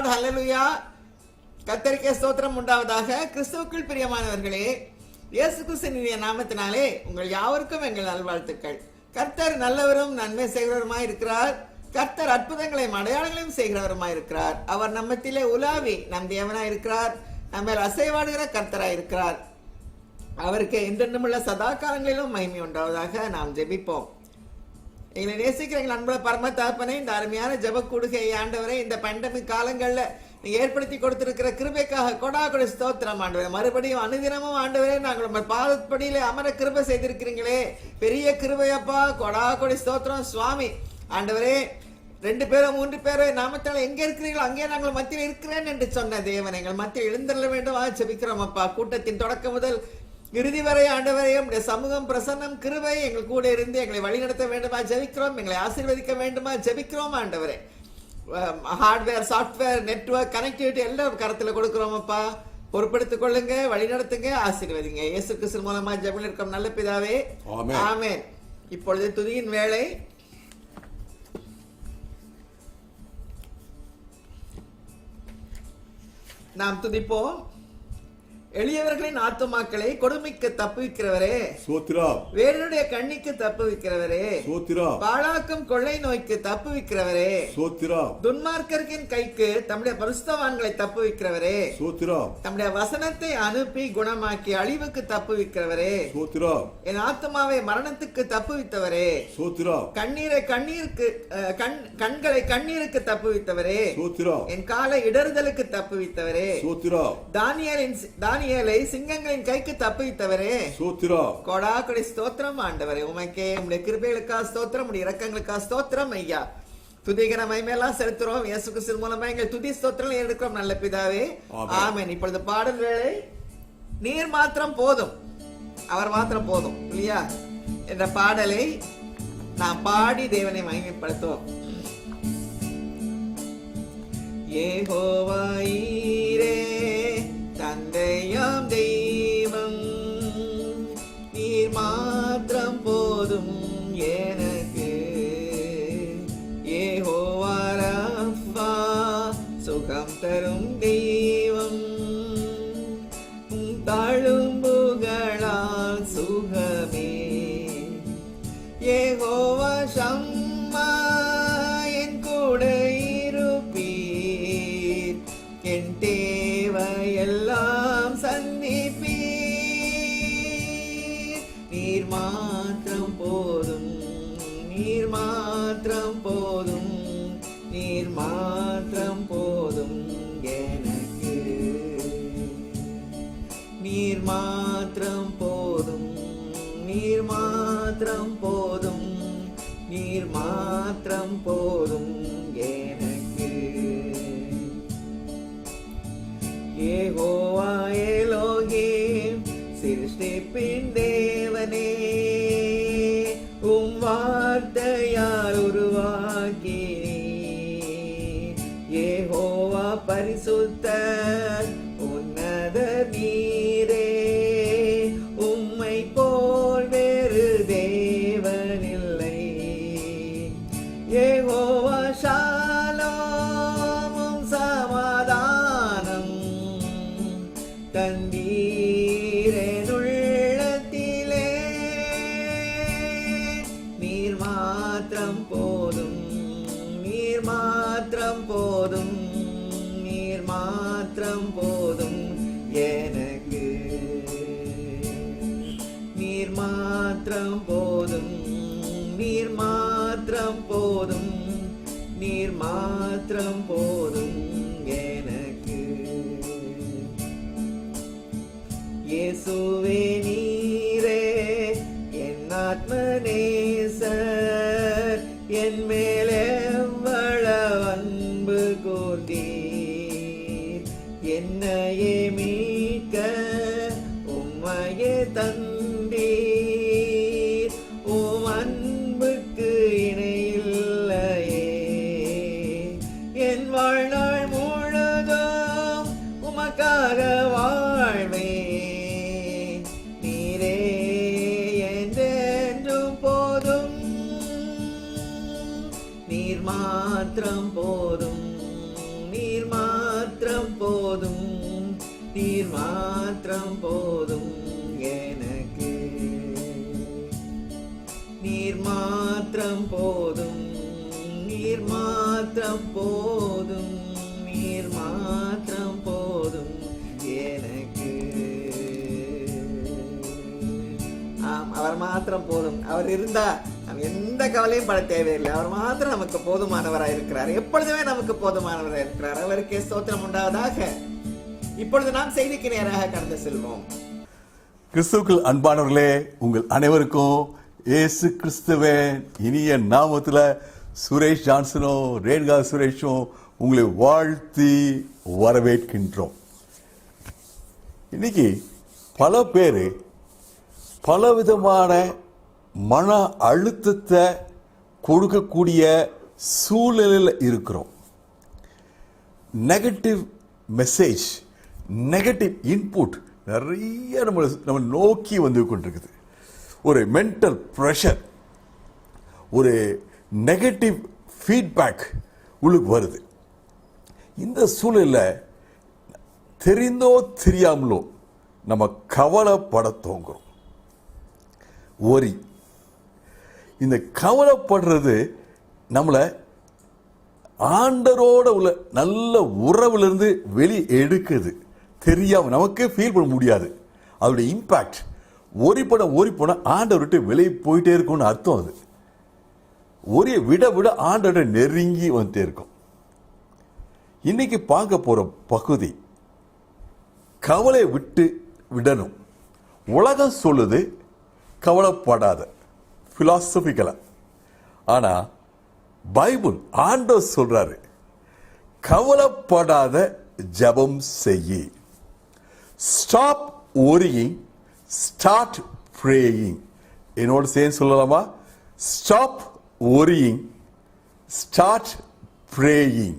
Lord. ஹல்லேலூயா. கர்த்தருக்கே ஸ்தோத்திரம் உண்டாவதாக. கிறிஸ்துவுக்குள் பிரியமானவர்களே, இயேசு கிறிஸ்துவின் நாமத்தினாலே உங்கள் யாவருக்கும் எங்கள் நல்வாழ்த்துக்கள். கர்த்தர் நல்லவரும் நன்மை செய்கிறவருமாய் இருக்கிறார். கர்த்தர் அற்புதங்களையும் அடையாளங்களையும் செய்கிறவருமாய் இருக்கிறார். அவர் நம்மத்திலே உலாவி நம் தேவனாய் இருக்கிறார். நம்ம அசைவாடுகிற கர்த்தராய் இருக்கிறார். அவருக்கு என்றென்றுமுள்ள சதா காலங்களிலும் மகிமை உண்டாவதாக. நாம் ஜெபிப்போம். எங்களை நேசிக்கிற எங்கள் அன்புள்ள பரம தகப்பனே, இந்த அருமையான ஜெப கூடுகை ஆண்டவரை, இந்த பேண்டமிக் காலங்கள்ல நீங்க ஏற்படுத்தி கொடுத்திருக்கிற கிருபைக்காக கொடாகொடி ஸ்தோத்திரம் ஆண்டவரே. மறுபடியும் அனுதினமும் ஆண்டவரே, நாங்கள் உங்கள் பாதப்படியிலே அமர கிருபை செய்திருக்கிறீங்களே, பெரிய கிருபையப்பா. கொடாகொடி ஸ்தோத்திரம் சுவாமி. ஆண்டவரே, 2 பேரோ 3 பேரோ நாமத்தால் எங்க இருக்கிறீர்களோ அங்கே நாங்கள் மத்தியில் இருக்கிறேன் என்று சொன்ன தேவன் எங்கள் மத்தியில் எழுந்தருள வேண்டும் ஜெபிக்கிறோம் அப்பா. கூட்டத்தின் தொடக்கம் முதல் இறுதி வரை ஆண்டவரே, உடைய சமூகம், பிரசன்னம், கிருபை எங்கள் கூட இருந்து எங்களை வழிநடத்த வேண்டுமா ஜெபிக்கிறோம். எங்களை ஆசீர்வதிக்க வேண்டுமா ஜெபிக்கிறோம் ஆண்டவரே. ஹார்ட்வேர், சாஃப்ட்வேர், நெட்வொர்க், கனெக்டிவிட்டி எல்லாம் கரத்துல கொடுக்கிறோம் அப்பா. பொறுப்படுத்திக் கொள்ளுங்க, வழிநடத்துங்க, ஆசீர்வதிங்க. இயேசு கிறிஸ்து மூலமா ஜெபம் இருக்கும் நல்ல பிதாவே, ஆமென். இப்பொழுது துதியின் வேளை. நாம் துதிப்போம். எளியவர்களின் ஆத்துமாக்களை கொடுமைக்கு தப்புவிக்கிறவரே சோத்திரம். வேடனுடைய கண்ணிக்கு தப்புவிக்கிறவரே சோத்திரம். பாழாக்கும் கொள்ளை நோய்க்கு தப்புவிக்கிறவரே சோத்திரம். துன்மார்க்கரின் கைக்கு தம்முடைய பரிசுத்தவான்களை தப்புவிக்கிறவரே சோத்திரம். தம்முடைய வசனத்தை அனுப்பி குணமாக்கி அழிவுக்கு தப்புவிக்கிறவரே சோத்திரம். என் ஆத்துமாவை மரணத்துக்கு தப்புவித்தவரே சோத்திரம். கண்களை கண்ணீருக்கு தப்புவித்தவரே சோத்திரம். என் காலை இடறுதலுக்கு தப்புவித்தவரே சோத்திரம். தானியேலை சிங்கங்களின் கைக்கு தப்புவித்தவரே சோத்திரம். கொடாகொடி ஸ்தோத்திரம் ஆண்டவரே. உமக்கே உம்முடைய கிருபைகளுக்கா ஸ்தோத்திரம், உடைய இரக்கங்களுக்கா ஸ்தோத்திரம் ஐயா. துதிகிற மகிமையெல்லாம் செலுத்துறோம். இயேசு கிறிஸ்து மூலமா எங்கள் துதி ஸ்தோத்திரம் எடுக்கிறோம் நல்ல பிதாவே, ஆமென். இப்பொழுது பாடல் வேளை. நீர் மாத்திரம் போதும், அவர் மாத்திரம் போதும் இல்லையா என்ற பாடலை நாம் பாடி தேவனை மகிமைப்படுத்துவோம். யெகோவா ஈரே தந்தையாம் தெய்வம், நீர் மாத்திரம் போதும் எனக்கு. யெகோவா ரஃபா சுகம் தரும் தெய்வம், தாழும்புகளால் சுகமே. யெகோவா ஷம்மா என் கூட இருப்பீர், என் தேவையெல்லாம் சந்திப்பீர். நீர் மாத்திரம் போதும், நீர் மாத்திரம் போதும், நீர் மாத்திரம் போதும் எனக்கு. நீர் மாத்திரம் போதும், நீர் மாத்திரம் போதும், நீர் மாத்திரம் போதும் எனக்கு. யெகோவா எலோஹிம் சிருஷ்டிப்பின் தேவனே, உம் வார்த்தையால் உருவாக்கினீர். யெகோவா பரிசுத்தர் உன்னத நீரே, உம்மை போல் வேறு தேவனில்லை. யெகோவா ஷாலோம் சமாதானம் தந்தீரெனுள்ளத்திலே. நீர் மாத்திரம் போதும், நீர் மாத்திரம் போதும், நீர் மாத்திரம் போதும் எனக்கு. நீர் மாத்திரம் போதும், நீர் மாத்திரம் போதும், நீர் மாத்திரம் போதும் எனக்கு. இயேசுவே நீரே என் ஆத்மநேசர், என் மேலே எவ்வளவு அன்பு கூர்ந்தீர். என்னையே மீட்க உம்மையே தந்தீர். உம் அன்புக்கு இணையில்லையே. என் வாழ்நாள் முழுதும் உமக்காக வாழ்வே. நீரே என்றென்றும் போதும், நீர் மாத்திரம் போதும், நீர் போதும், நீர் மாத்திரம் போதும் எனக்கு. நீர் மாத்திரம் போதும், நீர் மாத்திரம் போதும், நீர் மாத்திரம் போதும் எனக்கு. ஆம், அவர் மாத்திரம் போதும். அவர் இருந்தா நம்ம எந்த கவலையும் பட தேவையில்லை. அவர் மாத்திரம் நமக்கு போதுமானவராய் இருக்கிறார். எப்பொழுதுமே நமக்கு போதுமானவராய் இருக்கிறார். அவருக்கே ஸ்தோத்திரம் உண்டாவதாக. இப்பொழுது நாம் செய்திக்கு நேராக கடந்து செல்வோம். கிறிஸ்துவுக்குள் அன்பானவர்களே, உங்கள் அனைவருக்கும் இயேசு கிறிஸ்துவின் இனிய நாமத்தில் சுரேஷ் ஜான்சனும் ரேணுகா சுரேஷும் உங்களை வாழ்த்தி வரவேற்கின்றோம். இன்னைக்கு பல பேர் பலவிதமான மன அழுத்தத்தை கொடுக்கக்கூடிய சூழ்நிலையில் இருக்கிறோம். நெகட்டிவ் மெசேஜ், நெகட்டிவ் இன்புட் நிறைய நம்ம நோக்கி வந்து கொண்டிருக்குது. ஒரு மென்டல் ப்ரெஷர், ஒரு நெகட்டிவ் ஃபீட்பேக் உங்களுக்கு வருது. இந்த சூழலில் தெரிந்தோ தெரியாமலோ நம்ம கவலைப்பட தோங்குறோம். ஒரி, இந்த கவலைப்படுறது நம்மளை ஆண்டரோட உள்ள நல்ல உறவுலேருந்து வெளியே எடுக்குது. தெரியாமல் நமக்கே ஃபீல் பண்ண முடியாது அதோடைய இம்பேக்ட். ஓரிப்பட ஆண்டவர் விட்டு வெளியே போயிட்டே இருக்கும்னு அர்த்தம். அது ஒரே விட ஆண்டோட நெருங்கி வந்துட்டே இருக்கும். இன்னைக்கு பார்க்க போற பகுதி கவலை விட்டு விடணும். உலகம் சொல்லுது கவலைப்படாத, பிலாசபிக்கலா. ஆனா பைபிள் ஆண்டவர் சொல்றாரு கவலைப்படாத, ஜெபம் செய்யி. Stop worrying, start praying. என்னோட சேர்ந்து சொல்லலாமா? Stop worrying, start praying.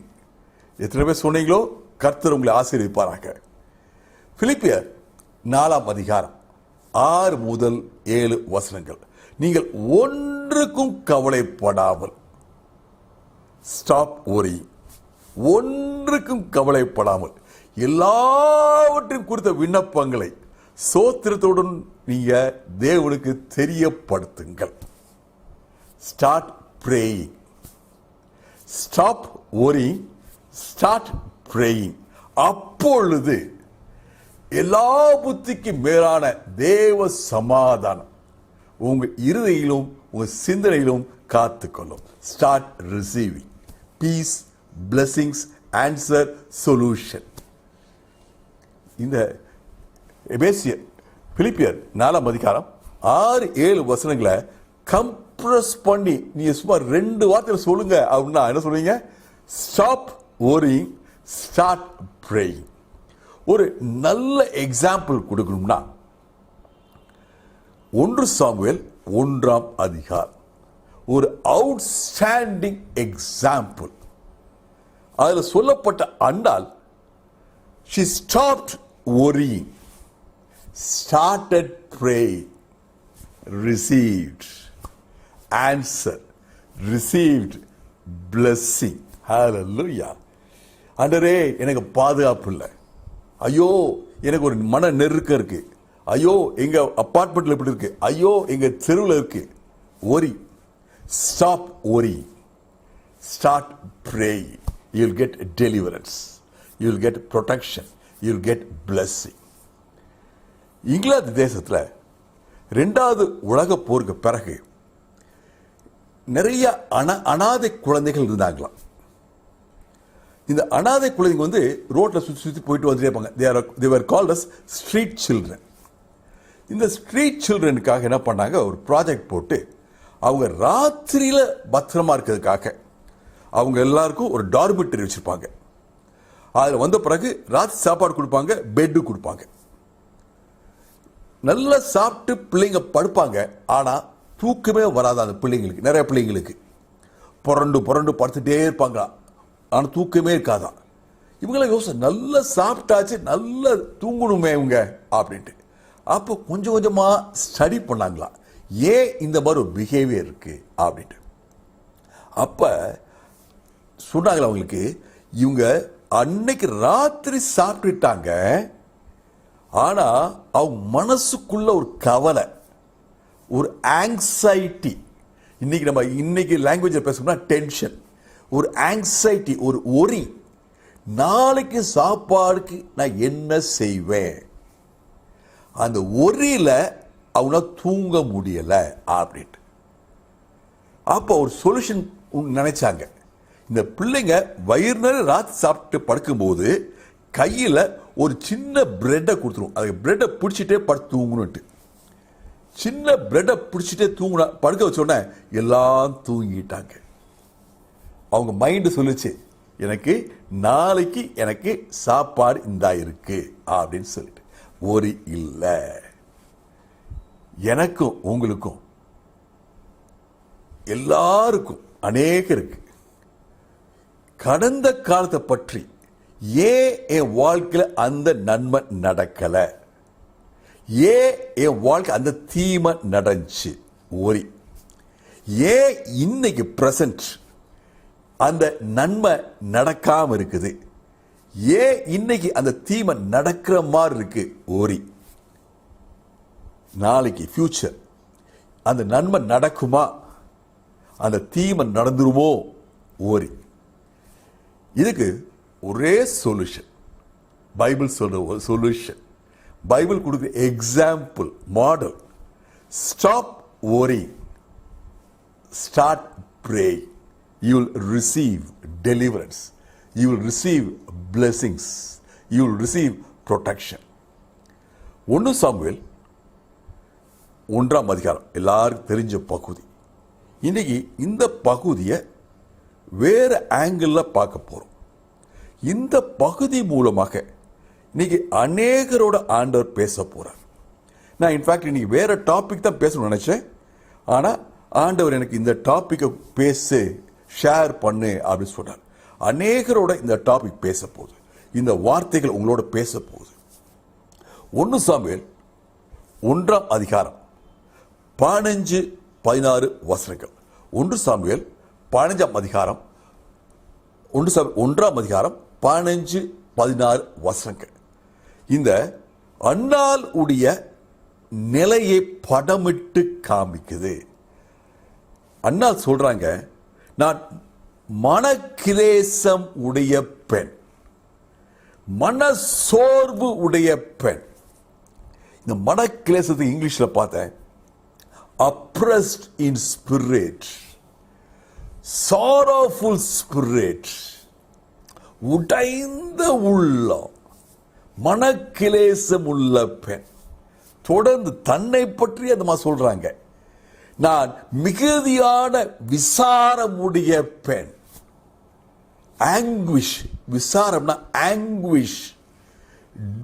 எத்தனை பேர் சொன்னீங்களோ கர்த்தர் உங்களை ஆசீர்வதிப்பாராக. பிலிப்பியர் 4ஆம் அதிகாரம் 6 முதல் 7 வசனங்கள். நீங்கள் ஒன்றுக்கும் கவலைப்படாமல், ஸ்டாப் worrying, ஒன்றுக்கும் கவலைப்படாமல் எல்லாவற்றையும் குறித்த விண்ணப்பங்களை சோத்திரத்துடன் நீங்க தேவனுக்கு தெரியப்படுத்துங்கள். Start praying. Stop worrying, start praying. அப்பொழுது எல்லா புத்திக்கு மேலான தேவ சமாதானம் உங்க இருதயிலும் உங்க சிந்தனையிலும் காத்துக்கொள்ளும். Start receiving peace, blessings, answer, solution. இந்த எபேசியர், பிலிப்பியர் 4ஆம் அதிகாரம் 6-7 வசனங்களை கம்ப்ரஸ் பண்ணி நீங்க சும்மா 2 வார்த்தையில சொல்லுங்க அப்படின்னா என்ன சொல்றீங்க? Stop worrying, start praying. ஒரு நல்ல எக்ஸாம்பிள் கொடுக்கணும்னா 1 சாமுவேல் 1ஆம் அதிகாரம் ஒரு அவுட்ஸ்டாண்டிங் எக்ஸாம்பிள். அதில் சொல்லப்பட்ட Andal she stopped worrying, started praying, received answer, received blessing. Hallelujah. ஆண்டவரே எனக்கு பாதுகாப்பு இல்லை, ஐயோ எனக்கு ஒரு மன நெருக்கம் இருக்கு, ஐயோ எங்க அப்பார்ட்மெண்ட்ல இப்படி இருக்கு, ஐயோ எங்க தெருவில் இருக்கு. worry, stop worrying, start praying. You'll get deliverance, you'll get protection, you'll get blessing. England தேசத்தில் 2வது உலக போருக்கு பிறகு நிறைய அனாதை குழந்தைகள் இருந்தாங்களாம். இந்த அனாதை குழந்தைங்க வந்து ரோட்ல சுற்றி போயிட்டு வந்துட்டே இருப்பாங்க. they were called as street children. இந்த ஸ்ட்ரீட் சில்ட்ரனுக்காக என்ன பண்ணாங்க, ஒரு ப்ராஜெக்ட் போட்டு அவங்க ராத்திரியில பத்திரமா இருக்கிறதுக்காக அவங்க எல்லாருக்கும் ஒரு டார்மிட்டரி வச்சிருப்பாங்க. அதில் வந்த பிறகு ராத்திரி சாப்பாடு கொடுப்பாங்க, பெட்டு கொடுப்பாங்க. நல்லா சாப்பிட்டு பிள்ளைங்க படுப்பாங்க. ஆனால் தூக்கமே வராது அந்த பிள்ளைங்களுக்கு. நிறைய பிள்ளைங்களுக்கு புரண்டு படுத்துட்டே இருப்பாங்க, ஆனால் தூக்கமே இருக்காதான். இவங்களாம் யோசனை, நல்லா சாப்பிட்டாச்சு, நல்லா தூங்கணுமே இவங்க அப்படின்ட்டு. அப்போ கொஞ்சம் கொஞ்சமாக ஸ்டடி பண்ணாங்களா, ஏன் இந்த மாதிரி ஒரு பிஹேவியர் இருக்கு அப்படின்ட்டு. அப்போ சொன்னாங்களா அவங்களுக்கு, இவங்க அன்னைக்கு ராத்திரி சாப்பிட்டுட்டாங்க. ஆனா அவங்க மனசுக்குள்ள ஒரு கவலை, ஒரு ஆங்ஸைட்டி. இன்னைக்கு லாங்குவேஜ் பேசணும்னா டென்ஷன், ஒரு ஆங்ஸைட்டி, ஒரு ஒரி. நாளைக்கு சாப்பாடுக்கு நான் என்ன செய்வேன்? அந்த ஒரியில அவங்கள தூங்க முடியல அப்படின்ட்டு. அப்போ ஒரு சொல்யூஷன் நினைச்சாங்க. இந்த பிள்ளைங்க வயிறு நிறைய ராத்திரி சாப்பிட்டு படுக்கும்போது கையில் ஒரு சின்ன பிரெட்டை கொடுத்துரும். அது பிரெட்டை பிடிச்சிட்டே படுத்து தூங்கணுன்ட்டு. சின்ன பிரெட்டை பிடிச்சிட்டே தூங்கினா படுக்க வச்சோடனே எல்லாம் தூங்கிட்டாங்க. அவங்க மைண்டு சொல்லிச்சு, எனக்கு நாளைக்கு எனக்கு சாப்பாடு இந்தா இருக்கு அப்படின்னு சொல்லிட்டு. ஒரு இல்லை, எனக்கும் உங்களுக்கும் எல்லாருக்கும் அநேகருக்கு கடந்த காலத்தை பற்றி ஏன் என் வாழ்க்கையில் அந்த நன்மை நடக்கல, ஏன் என் வாழ்க்கை அந்த தீமை நடந்துச்சு, ஒரி. ஏன் இன்னைக்கு பிரசன்ட் அந்த நன்மை நடக்காம இருக்குது, ஏன் இன்னைக்கு அந்த தீமை நடக்கிற மாதிரி இருக்கு, ஒரி. நாளைக்கு ஃபியூச்சர் அந்த நன்மை நடக்குமா, அந்த தீமை நடந்துருமோ, ஒரி. இதுக்கு ஒரே சொல்யூஷன், பைபிள் சொல்ற ஒரு சொல்யூஷன், பைபிள் கொடுக்குற example, model. Stop worrying, start praying. You will receive deliverance, you will receive blessings, you will receive protection. 1 Samuel 1ஆம் அதிகாரம் எல்லாருக்கும் தெரிஞ்ச பகுதி. இன்னைக்கு இந்த பகுதியை வேற ஆங்கிள் பார்க்க போறோம். இந்த பகுதி மூலமாக இன்னைக்கு அநேகரோட ஆண்டவர் பேச போறார். நான் இன்ஃபேக்ட் இன்னைக்கு வேற டாபிக் தான் பேசணும்னு நினைச்சேன். ஆனா ஆண்டவர் எனக்கு இந்த டாபிக்கை பேசு, ஷேர் பண்ணு அப்படின்னு சொன்னார். அநேகரோட இந்த டாபிக் பேச போகுது, இந்த வார்த்தைகள் உங்களோட பேச போகுது. 1 சாமுவேல் 1ஆம் அதிகாரம் 15-16 வசனங்கள். 1 சாமுவேல் 15ஆம் அதிகாரம் 1ஆம் அதிகாரம் 15-16 வசனங்கள். இந்த அன்னாள் உடைய நிலையை படமிட்டு காமிக்குது. அன்னாள் சொல்றாங்க, நான் மனக்கிலேசம் உடைய பெண், மனசோர்வு உடைய பெண். இந்த மனக்கிலேசத்துக்கு இங்கிலீஷ்ல பார்த்தேன், oppressed in spirit, sorrowful spirit, உடைந்த உள்ளம், மனக்கிலேசம் உள்ள பெண். தொடர்ந்து தன்னை பற்றி அந்த சொல்றாங்க, நான் மிகுதியான விசாரமுடைய பெண். ஆங்குவிஷ், விசாரம்னா ஆங்குவிஷ்,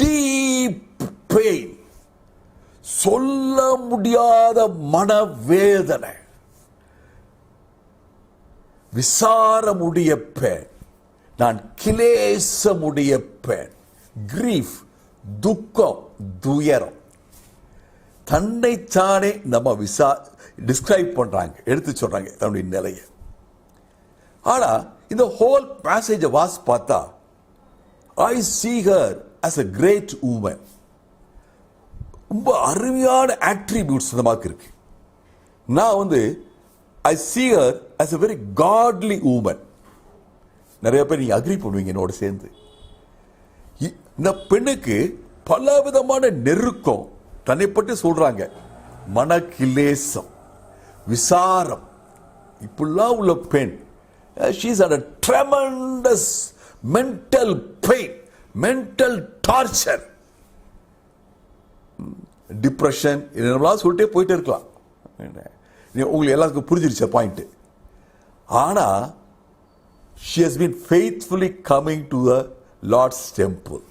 டீப் பெயின், சொல்ல முடியாத மனவேதனை, விசாரமுடைய பெண், நான் கிலேசமுடைய பெண். கிரீஃப், துக்கம், துயரம். தன்னைத்தானே நம்ம டிஸ்கிரைப் பண்றாங்க, எடுத்து சொல்றாங்க தன்னுடைய நிலையை. ஆனா இந்த ஹோல் பேசேஜை பார்த்தா, ஐ see her as a great woman. ரொம்ப அருமையான ஆட்ரிபியூட்ஸ் இந்த மாதிரி இருக்கு. நான் ஐ see her as a very godly woman. நிறைய பேர் நீங்க அக்ரி பண்ணுவீங்க என்னோட சேர்ந்து. இந்த பெண்ணுக்கு பல விதமான நெருக்கம், தன்னை பற்றி சொல்றாங்க, மனக்கிலேசம், விசாரம், இப்படிலாம் உள்ள பெண். she is under tremendous mental pain, mental torture, depression, இதெல்லாம் சொல்லிட்டே போயிட்டே இருக்கலாம். உங்களுக்கு எல்லாருக்கும் புரிஞ்சிருச்ச பாயிண்ட். ஆனா she has been faithfully coming to the Lord's temple.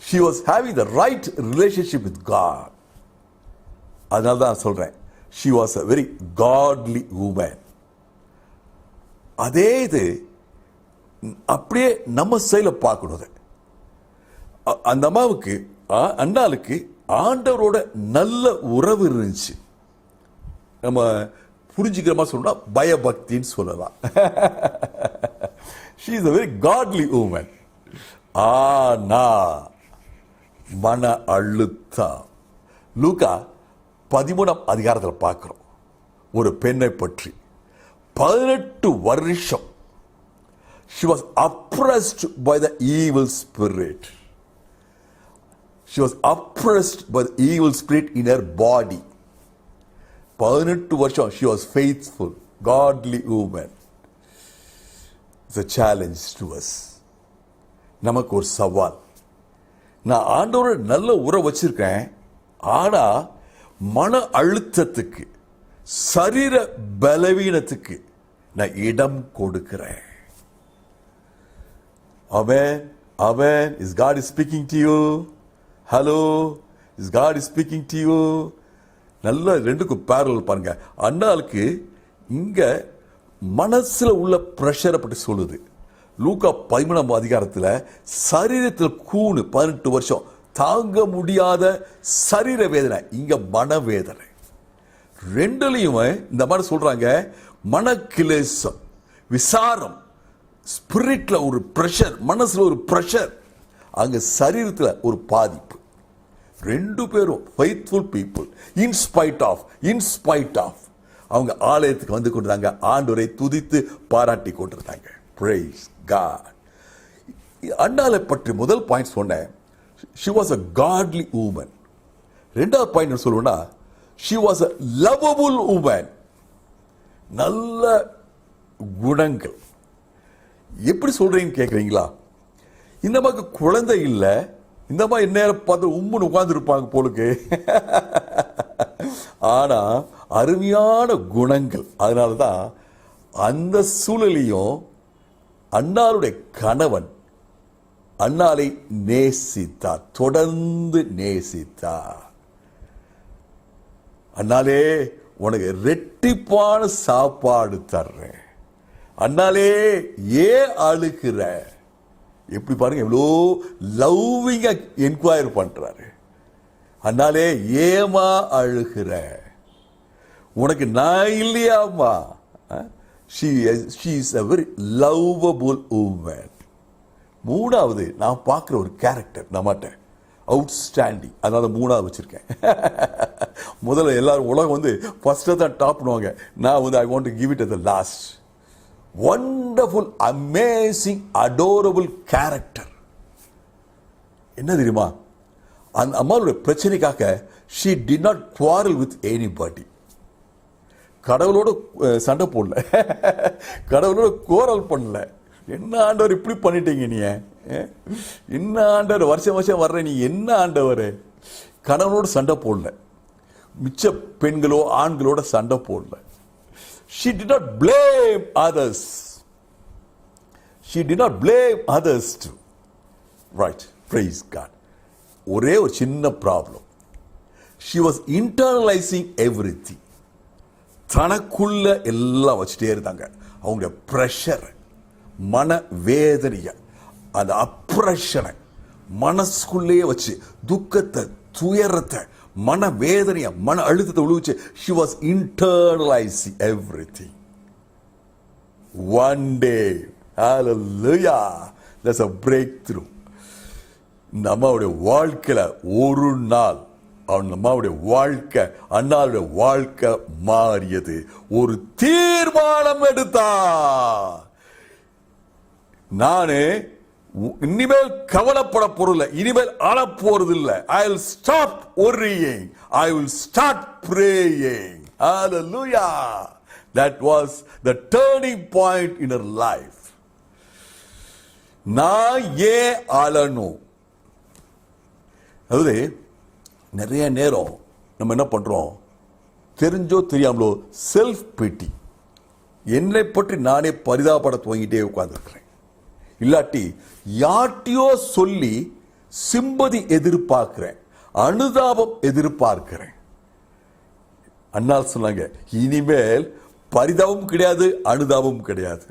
She was having the right relationship with God. அதனால தான் சொல்றேன், she was a very godly woman. அதே இது அப்படியே நம்ம சைல பார்க்கணும். அந்த அம்மாவுக்கு, அண்ணாளுக்கு ஆண்டவரோட நல்ல உறவு இருந்துச்சு. நம்ம புரிஞ்சுக்கிற மாதிரி சொல்லலாம், பயபக்தின்னு சொல்லலாம். she is a very godly woman. ஆனா மன அழுத்தம். லூக்கா 13ஆம் அதிகாரத்தில் பார்க்கிறோம் ஒரு பெண்ணை பற்றி. 18 வருஷம் she was oppressed by the evil spirit. She was oppressed by the evil spirit in her body. 18 வருஷம் she was faithful, godly woman. It's a challenge to us. நமக்கு ஒரு சவால். நான் ஆண்டவரோட நல்ல உறவு வச்சிருக்கேன், ஆனா மன அழுத்தத்துக்கு, சரீர பலவீனத்துக்கு நான் இடம் கொடுக்கிறேன். Amen. Amen. Is God is speaking to you? Hello. Is God is speaking to you? நல்ல ரெண்டுக்கும் பேரல் பாருங்க. அண்ணாளுக்கு இங்க மனசுல உள்ள பிரஷரை பற்றி சொல்லுது. லூக்கா 13ஆம் அதிகாரத்தில் சரீரத்தில் கூணு 18 வருஷம் தாங்க முடியாத சரீர வேதனை, இங்க மனவேதனை. ரெண்டுலையும் இந்த மாதிரி சொல்றாங்க, மனக்கிலேசம், விசாரம், ஸ்பிரிட்ல ஒரு பிரஷர், மனசுல ஒரு பிரஷர், அங்க சரீரத்துல ஒரு பாதிப்பு. ரெண்டு பேரும் ஃபெய்த்ஃபுல் பீப்புள். இன்ஸ்பைட் ஆஃப் அவங்க ஆலயத்துக்கு வந்து கொண்டிருந்தாங்க, ஆண்டவரை துதித்து பாராட்டி கொண்டிருந்தாங்க. Praise God. அண்ணாலை பற்றி முதல் பாயிண்ட் சொன்னேன், she was a godly woman. ரெண்டாவது பாயிண்ட் சொல்லுவேன்னா, she was a lovable woman. நல்ல குணங்கள். எப்படி சொல்றீங்கன்னு கேட்குறீங்களா? இந்த மாதிரி குழந்தை இல்லை, இந்த மாதிரி நேரம் பார்த்து உம்முன்னு உட்கார்ந்து இருப்பாங்க போலுக்கு. ஆனா அருமையான குணங்கள். அதனாலதான் அந்த சூழலையும் அண்ணாளுடைய கணவன் அண்ணாளை நேசித்தார், தொடர்ந்து நேசித்தார். அண்ணாலே உனக்கு ரெட்டிப்பான சாப்பாடு தர்றேன், அண்ணாலே ஏன் அழுகிற, எப்படி பாருங்க எவ்வளோ லவ்விங்கா என்கொயர் பண்றாரு. அண்ணாலே ஏமா அழுகிற, உனக்கு நான் இல்லையாமா. she is a very lovable woman. மூணாவது நான் பார்க்குற ஒரு கேரக்டர் நம்மகிட்ட அவுட்ஸ்டாண்டிங், அதனால மூணாவது வச்சிருக்கேன். முதல்ல எல்லாரும் உலகம் வந்து ஃபர்ஸ்ட் தான் டாப் பண்ணுவாங்க, நான் வந்து I want to give it at the last. Wonderful, amazing, adorable character. என்ன தெரியுமா, அந்த அம்மாவுடைய பிரச்சனைக்காக she did not quarrel with anybody. கடவுளோட சண்டை போடல, கடவுளோட கோரல் பண்ணல. என்ன ஆண்டவர் இப்படி பண்ணிட்டீங்க, நீ என்ன ஆண்டவர் வருஷம் வருஷம் வர்ற, நீ என்ன ஆண்டவர். கடவுளோட சண்டை போடல, மிச்ச பெண்களோ ஆண்களோட சண்டை போடல. She did not blame others. She did not blame others too. Right. Praise God. ஒரே ஒரு சின்ன problem. She was internalizing everything. தனக்குள்ள எல்லாம் வச்சுட்டே இருந்தாங்க. அவங்க பிரஷர், மன வேதனைய, அந்த அப்ரஷனை மனசுக்குள்ளேயே வச்சு துக்கத்தை, துயரத்தை, மன வேதனைய, மன அழுத்தத்தை உழுவிச்சு. she was internalizing everything. One day, hallelujah, there's a breakthrough. இந்த அம்மாவுடைய வாழ்க்கையில ஒரு நாள் அவன் அம்மாவுடைய வாழ்க்கை, அண்ணாவுடைய வாழ்க்கை மாறியது. ஒரு தீர்மானம் எடுத்தா, நானு இனிமேல் கவலைப்பட போறதில்லை, இனிமேல் அழ போறதில்லை. I will stop worrying. I will start praying. Hallelujah. That was the turning point in her life. நான் ஏன் அழணும்? அதாவது நிறைய நேரம் நம்ம என்ன பண்றோம், தெரிஞ்சோ தெரியாமலோ செல்ஃப் பிட்டி, என்னை பற்றி நானே பரிதாபப்பட துவங்கிட்டே உட்கார்ந்துருக்கிறேன். இல்லாட்டி யார்ட்டையோ சொல்லி சிம்பதி எதிர்பார்க்கிறேன், அனுதாபம் எதிர்பார்க்கிறேன். அண்ணால் சொன்னாங்க, இனிமேல் பரிதாபம் கிடையாது, அனுதாபம் கிடையாது.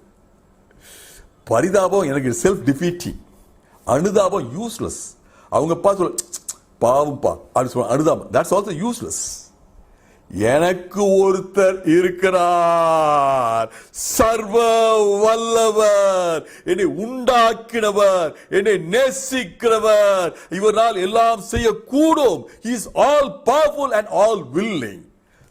பரிதாபம் எனக்கு செல்ஃப் டிஃபீட்டிங், அனுதாபம் யூஸ்லெஸ். அவங்க பார்த்து பாவம்பா அப்படி சொல்ல, அனுதாபம் தட்ஸ் ஆல்சோ யூஸ்லெஸ். எனக்கு ஒருத்தர் இருக்கிறார், சர்வ வல்லவர், என்னை உண்டாக்கினவர், என்னை நேசிக்கிறவர், இவரால் எல்லாம் செய்யக்கூடும். He is all powerful and all willing.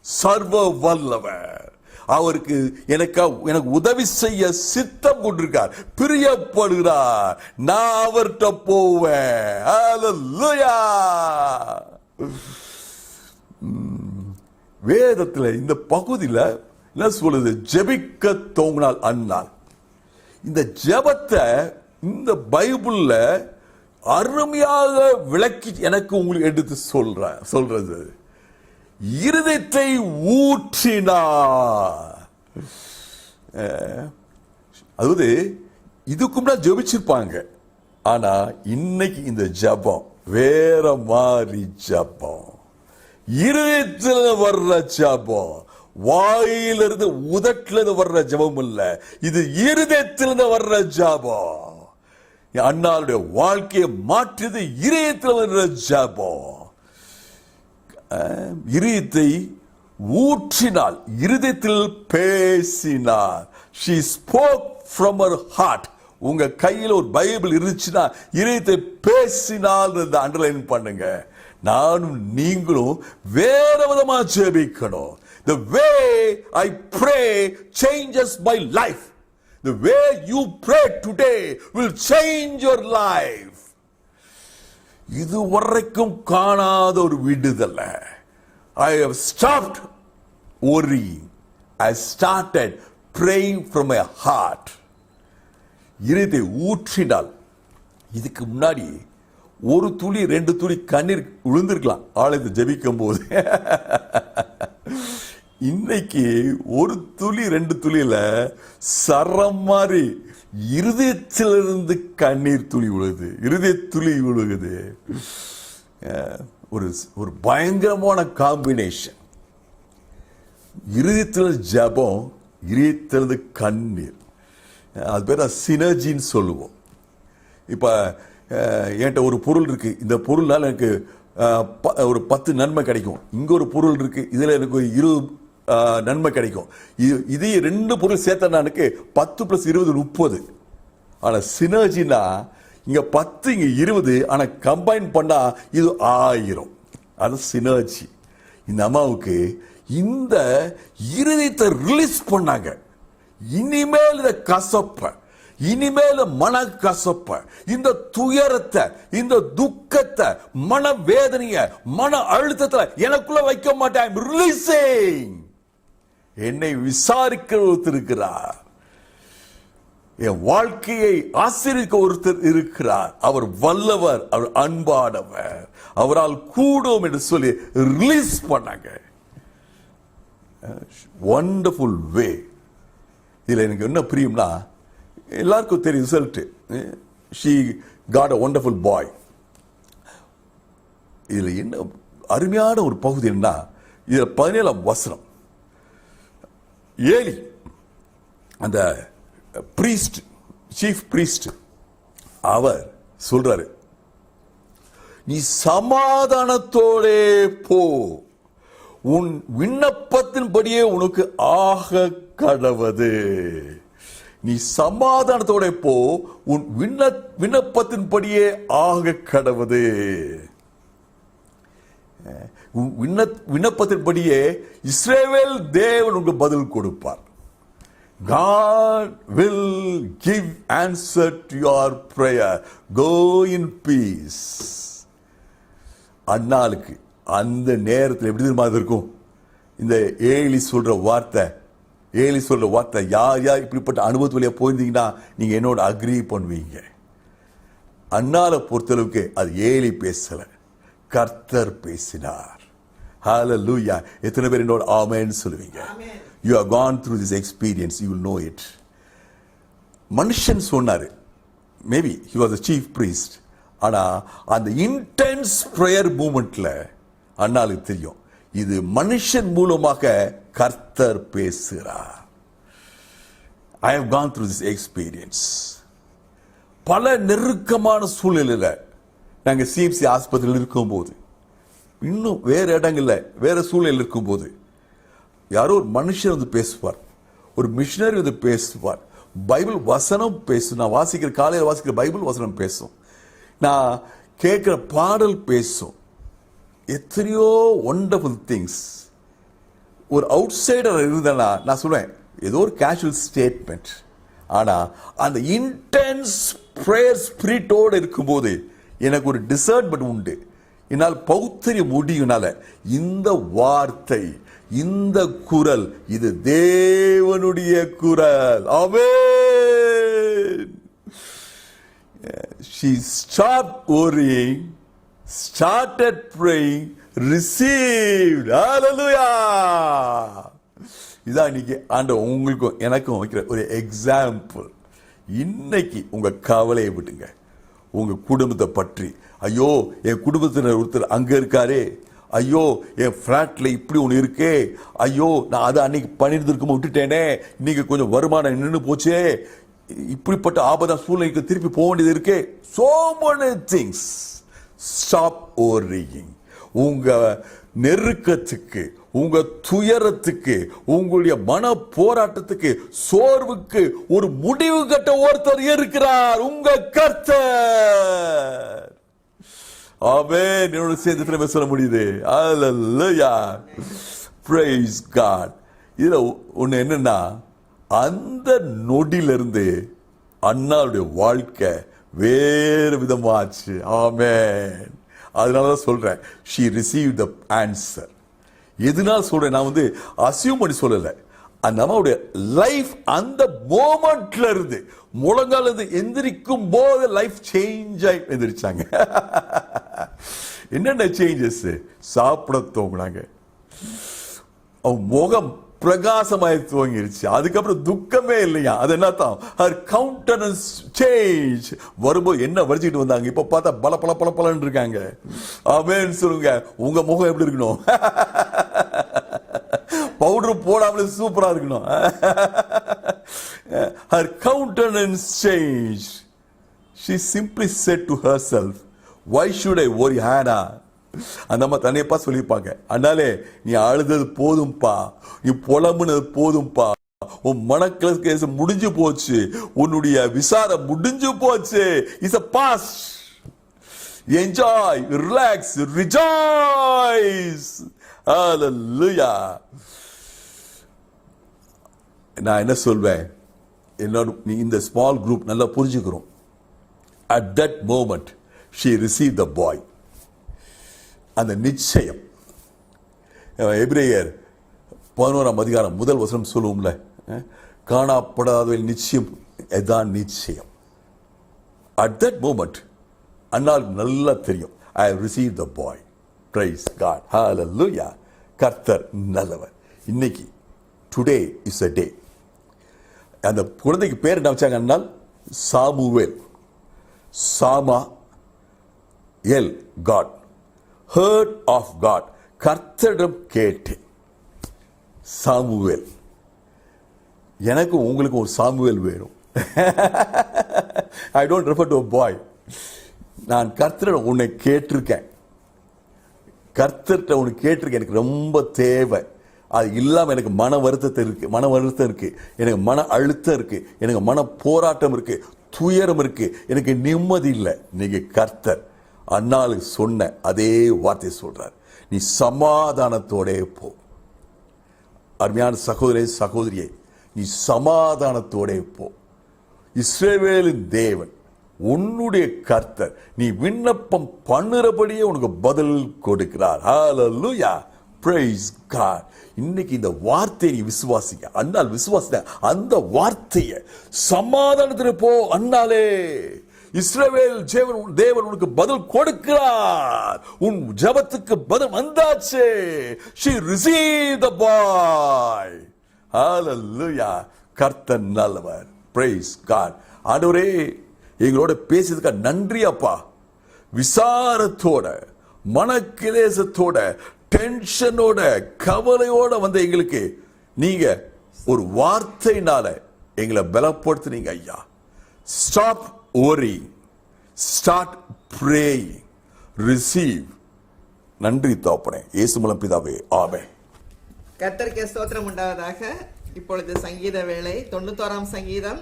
சர்வ வல்லவர், அவருக்கு எனக்கு உதவி செய்ய சித்தம் கொண்டிருக்கார், பிரியப்படுகிறார். நான் அவர்கிட்ட போவேன். ஹல்லேலூயா. வேதத்துல இந்த பகுதியில என்ன சொல்லுது? ஜெபிக்க தோங்கினால் அண்ணால். இந்த ஜெபத்தை இந்த பைபிள்ல அருமையாக விளக்கி எனக்கு உங்களுக்கு எடுத்து சொல்றது. இருதயத்தை ஊற்றினார். அதாவது இதுக்கு முன்னாடி ஜெபிச்சிருப்பாங்க, ஆனா இன்னைக்கு இந்த ஜெபம் வேற மாதிரி ஜெபம். இருதயத்தில் வர்ற ஜெபம், வாயிலிருந்து உதட்டிலிருந்து வர்ற ஜெபம் இல்ல, இது இருதயத்திலிருந்து வர்ற ஜெபம். அண்ணாளுடைய வாழ்க்கையை மாற்றியது இருதயத்தில் வர்ற ஜெபம். இருதயத்தை ஊற்றினாள், இருதயத்தில் பேசினார். She spoke from her heart. உங்க கையில் ஒரு பைபிள் இருந்துச்சுன்னா இருதயத்தை பேசினால் அண்டர்லைன் பண்ணுங்க. நானும் நீங்களும் வேற விதமா ஜெபிக்கணும். The way I pray changes my life. The way you pray today will change your life. இதுவரைக்கும் காணாத ஒரு விடுதல. I have stopped worrying. I started praying from my heart. இருதயத்தை ஊற்றினால், இதுக்கு முன்னாடி ஒரு துளி 2 துளி கண்ணீர் விழுந்திருக்கலாம் ஆலயத்தை ஜெபிக்கும் போது. இன்னைக்கு ஒரு துளி 2 துளியில சரம் மாதிரி இருதயத்திலிருந்து கண்ணீர் துளி விழுகுது, இருதய துளி விழுகுது. ஒரு பயங்கரமான காம்பினேஷன். இருதயத்தில் ஜெபம், இருதயத்திலிருந்து கண்ணீர். அது பேர் சினர்ஜின்னு சொல்லுவோம். இப்ப என்கிட்ட ஒரு பொருள் இருக்கு, இந்த பொருள்னால எனக்கு ஒரு 10 நன்மை கிடைக்கும். இங்க ஒரு பொருள் இருக்கு, இதுல எனக்கு ஒரு 20 நன்மை கிடைக்கும். இதே 2 பொருள் சேர்த்த எனக்கு 10 + 20 30. ஆனா சினர்ஜினா இங்க 10 இங்க 20, ஆனா கம்பைன் பண்ணா இது 1000. அது சினர்ஜி. இந்த அம்மாவுக்கு இந்த இருதயத்தை ரிலீஸ் பண்ணாங்க. இனிமேல் இத கசப்ப, இனிமேல் மன கசப்ப, இந்த துயரத்தை, இந்த துக்கத்தை, மன வேதனைய, மன அழுத்தத்தை எனக்குள்ள வைக்க மாட்டேன். ரிலீசிங். என்னை விசாரிக்க ஒருத்தர் இருக்கிறார், என் வாழ்க்கையை ஆசீர்வதிக்க ஒருத்தர் இருக்கிறார். அவர் வல்லவர், அவர் அன்பானவர், அவரால் கூடும் என்று சொல்லி ரிலீஸ் பண்ணாங்க. வண்டர்ஃபுல் வே. இதுல எனக்கு என்ன பிரியம்னா, எல்லாருக்கும் தெரியும் result. she got a wonderful boy. இதுல என்ன அருமையான ஒரு பகுதி என்ன, இதுல 17ஆம் வசனம். ஏலி அந்த பிரீஸ்ட், சீஃப் பிரீஸ்ட், அவர் சொல்றாரு, நீ சமாதானத்தோடே போ, உன் விண்ணப்பத்தின்படியே உனக்கு ஆக கடவது. நீ சமாதானத்தோட போ, உன் விண்ணப்பத்தின்படியே ஆக கடவது. விண்ணப்பத்தின்படியே இஸ்ரவேல் தேவன் உங்களுக்கு பதில் கொடுப்பார். God will give answer to your prayer. Go in peace. அண்ணாளுக்கு அந்த நேரத்தில் எப்படி மாதிரி இருக்கும்? இந்த ஏலி சொல்ற வார்த்தை, யார் யார் இப்படிப்பட்ட அனுபவத்து வழியா போயிருந்தீங்கன்னா நீங்க என்னோட அக்ரி பண்ணுவீங்க. அண்ணால பொறுத்தளவுக்கு அது ஏலி பேசல, கர்த்தர் பேசினார். ஹல்லேலூயா. எத்தனை பேர் என்னோட ஆமென் சொல்லுவீங்க? You have gone through this experience, you will know it. மனுஷன் சொன்னாரு, maybe he was a chief priest, ஆனா அந்த இன்டென்ஸ் பிரேயர் மூமெண்ட்ல அண்ணாளுக்கு தெரியும், இது மனுஷன் மூலமாக கர்த்தர் பேசுகிறார். I have gone through this experience. பல நெருக்கமான சூழ்நிலையில நாங்க சிஎம்சி ஆஸ்பத்திரியில் இருக்கும்போது, இன்னும் வேற இடங்கள்ல வேற சூழ்நிலை இருக்கும்போது யாரோ ஒரு மனுஷன் வந்து பேசுவார், ஒரு மிஷினரி வந்து பேசுவார், பைபிள் வசனம் பேசும். நான் வாசிக்கிற காலையில் வாசிக்கிற பைபிள் வசனம் பேசும், நான் கேட்கிற பாடல் பேசும். எத்தனையோ ஒண்டர்ஃபுல் திங்ஸ். ஒரு அவுட் சைடர் இருந்தேன்னா நான் சொல்லுவேன் ஏதோ ஒரு கேஷுவல் ஸ்டேட்மெண்ட். ஆனா அந்த இன்டென்ஸ் பிரேயர் ஸ்பிரிட்டோடு இருக்கும்போது எனக்கு ஒரு டிசர்ட்மெண்ட் உண்டு. என்னால் பௌத்தரிய முடியும்னால இந்த வார்த்தை, இந்த குரல், இது தேவனுடைய குரல். ஆமென். She stopped worrying, started praying, received. Hallelujah. இதான் இன்னைக்கு ஆண்டவர் உங்களுக்கும் எனக்கும் வைக்கிற ஒரு எக்ஸாம்பிள். இன்னைக்கு உங்க கவலையை விட்டுங்க. உங்க குடும்பத்தை பற்றி, ஐயோ என் குடும்பத்தினர் ஒருத்தர் அங்க இருக்காரே, ஐயோ என் பிளாட்ல இப்படி ஒன்று இருக்கே, ஐயோ நான் அதை அன்னைக்கு பண்ணிருந்துருக்கும் விட்டுட்டேனே, இன்னைக்கு கொஞ்சம் வருமானம் நின்று போச்சே, இப்படிப்பட்ட ஆபத்தான சூழ்நிலைக்கு திருப்பி போக வேண்டியது இருக்கே. so many things. stop worrying. உங்க நெருக்கத்துக்கு, உங்க துயரத்துக்கு, உங்களுடைய மன போராட்டத்துக்கு, சோர்வுக்கு ஒரு முடிவு கட்ட ஒருத்தர் இருக்கிறார், உங்க கர்த்தர். ஆமென். என்னோட சேர்ந்து சொல்ல முடியுது. ஹல்லேலூயா. praise God. இதுல ஒண்ணு என்னன்னா, அந்த நொடியிலிருந்து அண்ணாவுடைய வாழ்க்கை வேறு விதமாச்சு. ஆமென். அதனாலதான் சொல்றேன், she received the answer. எதனால சொல்றேன், நான் வந்து அசியூம் பண்ணி சொல்லல. அந்த அம்மாவுடைய லைஃப் அந்த மோமெண்ட்ல இருந்து, முழங்கால இருந்து எந்திரிக்கும் போது லைஃப் சேஞ்ச் ஆகி எந்திரிச்சாங்க. என்னென்ன சேஞ்சஸ்? சாப்பிட தோங்கினாங்க, முகம் பிரகாசமாய் துவங்கிருச்சு, அதுக்கப்புறம் துக்கமே இல்லையா. அது என்னத்தான், her countenance change. வரும்போது என்ன வடிச்சிட்டு வந்தாங்க, இப்ப பார்த்தா பல பல பல பலன்னு இருக்காங்க. ஆமென் சொல்லுங்க. உங்க முகம் எப்படி இருக்கணும்? பவுடர் போடாமலே சூப்பரா இருக்கணும். her countenance change. She simply said to herself, why should I worry, Hannah? அந்த அம்மா தன்னையப்பா சொல்லிப்பாங்க, அண்ணாலே நீ அழுதது போதும்பா, நீ புலம்புனது போதும்பா, உன் மனக்கேஸ் முடிஞ்சு போச்சு, உன்னுடைய விசாரம் முடிஞ்சு போச்சு. It's a past. Enjoy, relax, rejoice. Hallelujah. நான் என்ன சொல்வேன், என்னோட நீ இந்த ஸ்மால் குரூப் நல்லா புரிஞ்சுக்கிறோம். At that moment she received the boy. அந்த நிச்சயம், எபிரேயர் 11ஆம் அதிகாரம் 1 வசனம் சொல்லுவோம்ல, காணப்படாத நிச்சயம், எதான் நிச்சயம். At that moment அன்னால் நல்லா தெரியும், I have received the boy. Praise God. Hallelujah. கர்த்தர் நல்லவர். இன்னைக்கு today is a day. அந்த குழந்தைக்கு பேர் என்ன வச்சாங்க அன்னால்? Samuel. Sama L, God. heard of God. கர்த்தரிடம் கேட்டேன். சாமுவேல். எனக்கு உங்களுக்கு ஒரு சாமுவேல் வேணும். I don't refer to a boy. நான் கர்த்தரிடம் உன்னை கேட்டிருக்கேன், கர்த்தர்கிட்ட உன்னை கேட்டிருக்கேன், எனக்கு ரொம்ப தேவை. அது இல்லாமல் எனக்கு மன வருத்தம் இருக்கு, எனக்கு மன அழுத்தம் இருக்கு, எனக்கு மன போராட்டம் இருக்கு, துயரம் இருக்கு, எனக்கு நிம்மதி இல்லை. நீங்க கர்த்தர் அண்ணாளுக்கு சொன்ன அதே வார்த்தை சொல்றார், நீ சமாதானத்தோட போ. அருமையான சகோதரே சகோதரியே, நீ சமாதானத்தோட போ. இஸ்ரவேலின் தேவன் உன்னுடைய கர்த்தர், நீ விண்ணப்பம் பண்ணுறபடியே உனக்கு பதில் கொடுக்கிறார். ஹல்லேலூயா. praise God. இன்னைக்கு இந்த வார்த்தையை நீ விசுவாசிக்க, அண்ணால் விசுவாசிக்க அந்த வார்த்தையை, சமாதானத்தில் போ அண்ணாலே. இஸ்ரவேல் தேவன் உனக்கு பதில் கொடுக்கிறார். உன் ஜெபத்துக்கு பதில் வந்தாச்சு. she received the boy. hallelujah. கர்த்தர் நல்லவர். praise God. ஆண்டவரே, எங்களோட பேசியதுக்கு நன்றி அப்பா. விசாரத்தோட, மனக்கிலேசத்தோட, டென்ஷனோட, கவலையோட வந்த எங்களுக்கு நீங்க ஒரு வார்த்தையினால எங்களை பலப்படுத்தினீங்க ஐயா. Stop worrying, start praying, receive. நன்றி தகப்பனே, இயேசு மூலம் பிதாவே, ஆமென். கர்த்தருக்கு ஸ்தோத்திரம் உண்டாவதாக. இப்பொழுது சங்கீத வேளை. 91ஆம் சங்கீதம்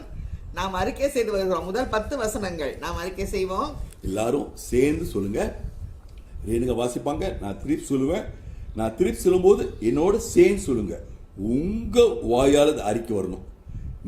நாம் அறிக்கை செய்து வருகிறோம். முதல் 10 வசனங்கள் நாம் அறிக்கை செய்வோம். எல்லாரும் சேர்ந்து சொல்லுங்க. ரேணுகா வாசிப்பாங்க, நான் திருப்பி சொல்லுவேன். நான் திருப்பி சொல்லும்போது என்னோட சேர்ந்து சொல்லுங்க. உங்க வாயால் அந்த அறிக்கை வரணும்.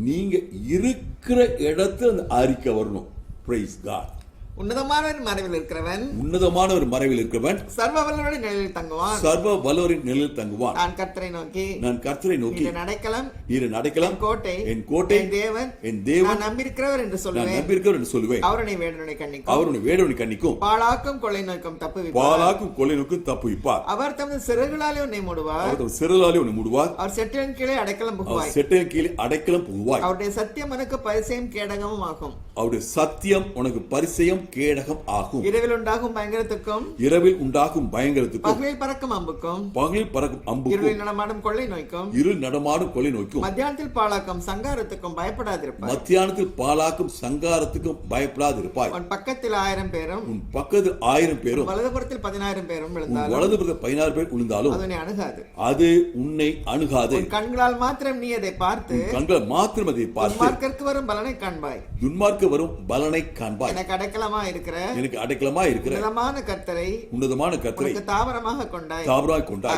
நீங்க இருக்கிற இடத்துல அந்த அறிக்கை வரணும். Praise God. உன்னதமானவர் மறைவில் இருக்கிறவன், உன்னதமான ஒரு மறைவில் இருக்கிறவன் சர்வ வல்லவருடைய நிழலில் தங்குவான். சர்வ வல்லவரின் நிழலில் தங்குவான். நான் கர்த்தரை நோக்கி, நான் கர்த்தரை நோக்கி, நீர் அடைக்கலம், நீர் அடைக்கலம், கோட்டை, என் கோட்டை, என் தேவன், என் தேவன், நான் நம்பியிருக்கிறவர் என்று நான் சொல்லுவேன். நம்பியிருக்கிறவர் என்று சொல்லுவேன். அவருடைய வேடனை கண்ணிக்கும், அவருடைய வேடனை கண்ணிக்கும், பாழாக்கும் கொள்ளை நோக்கம் தப்புவிப்பார். பாலாக்கும் கொள்ளை நோக்கும் தப்புவிப்பார். அவர் தமது சிறகுகளாலே உன்னை மூடுவார். அவர் தமது சிறகுகளாலே உன்னை மூடுவார். அவர் செட்டிலின் கீழே அடைக்கலம் அவர் புகுவாய். செட்டையின் கீழே அடைக்கலம் புகுவாய். அவருடைய சத்தியம் உனக்கு பரிசையும் கேடகமும் ஆகும். அவருடைய சத்தியம் உனக்கு பரிசயம் கேடகம் ஆகும். இரவில் உண்டாகும் பயங்கரத்துக்கும், இரவில் உண்டாகும் பயங்கரத்துக்கும், பகலில் பறக்கும் அம்புக்கும், பகலில் பறக்கும் அம்புக்கும், இருளில் நடமாடும் கொள்ளை நோய்க்கும், இருள் நடமாடும் கொள்ளை நோய்க்கும், மத்தியானத்தில் பாழாக்கும் சங்காரத்துக்கும் பயப்படாதிருப்பாய். மத்தியானத்தில் பாலாக்கும் சங்காரத்துக்கும் பயப்படாதிருப்பாய். உன் பக்கத்தில் 1000 பேரும், உன் பக்கத்தில் 1000 பேரும், வலதுபுறத்தில் 10000 பேரும் உன் விழுந்தாலும் வலதுபுறத்தில் 16 பேர் விழுந்தாலும் அது உன்னை அணுகாது. அது உன்னை அணுகாது. உன் கண்களால் மாத்திரம் நீ அதை பார்த்து கண்கள் மாத்திரம் அதை பார்த்து துன்மார்க்கருக்கு வரும் பலனை காண்பாய். துன்மார்க்க வரும் பலனை காண்பாய். எனக்கு அடைக்கலமா இருக்கிற, எனக்கு அடைக்கலமா இருக்கிற உன்னதமான கர்த்தரை உன்னதமான கர்த்தரை உனக்கு தாவரமாக கொண்டாய். தாவராய் கொண்டாய்.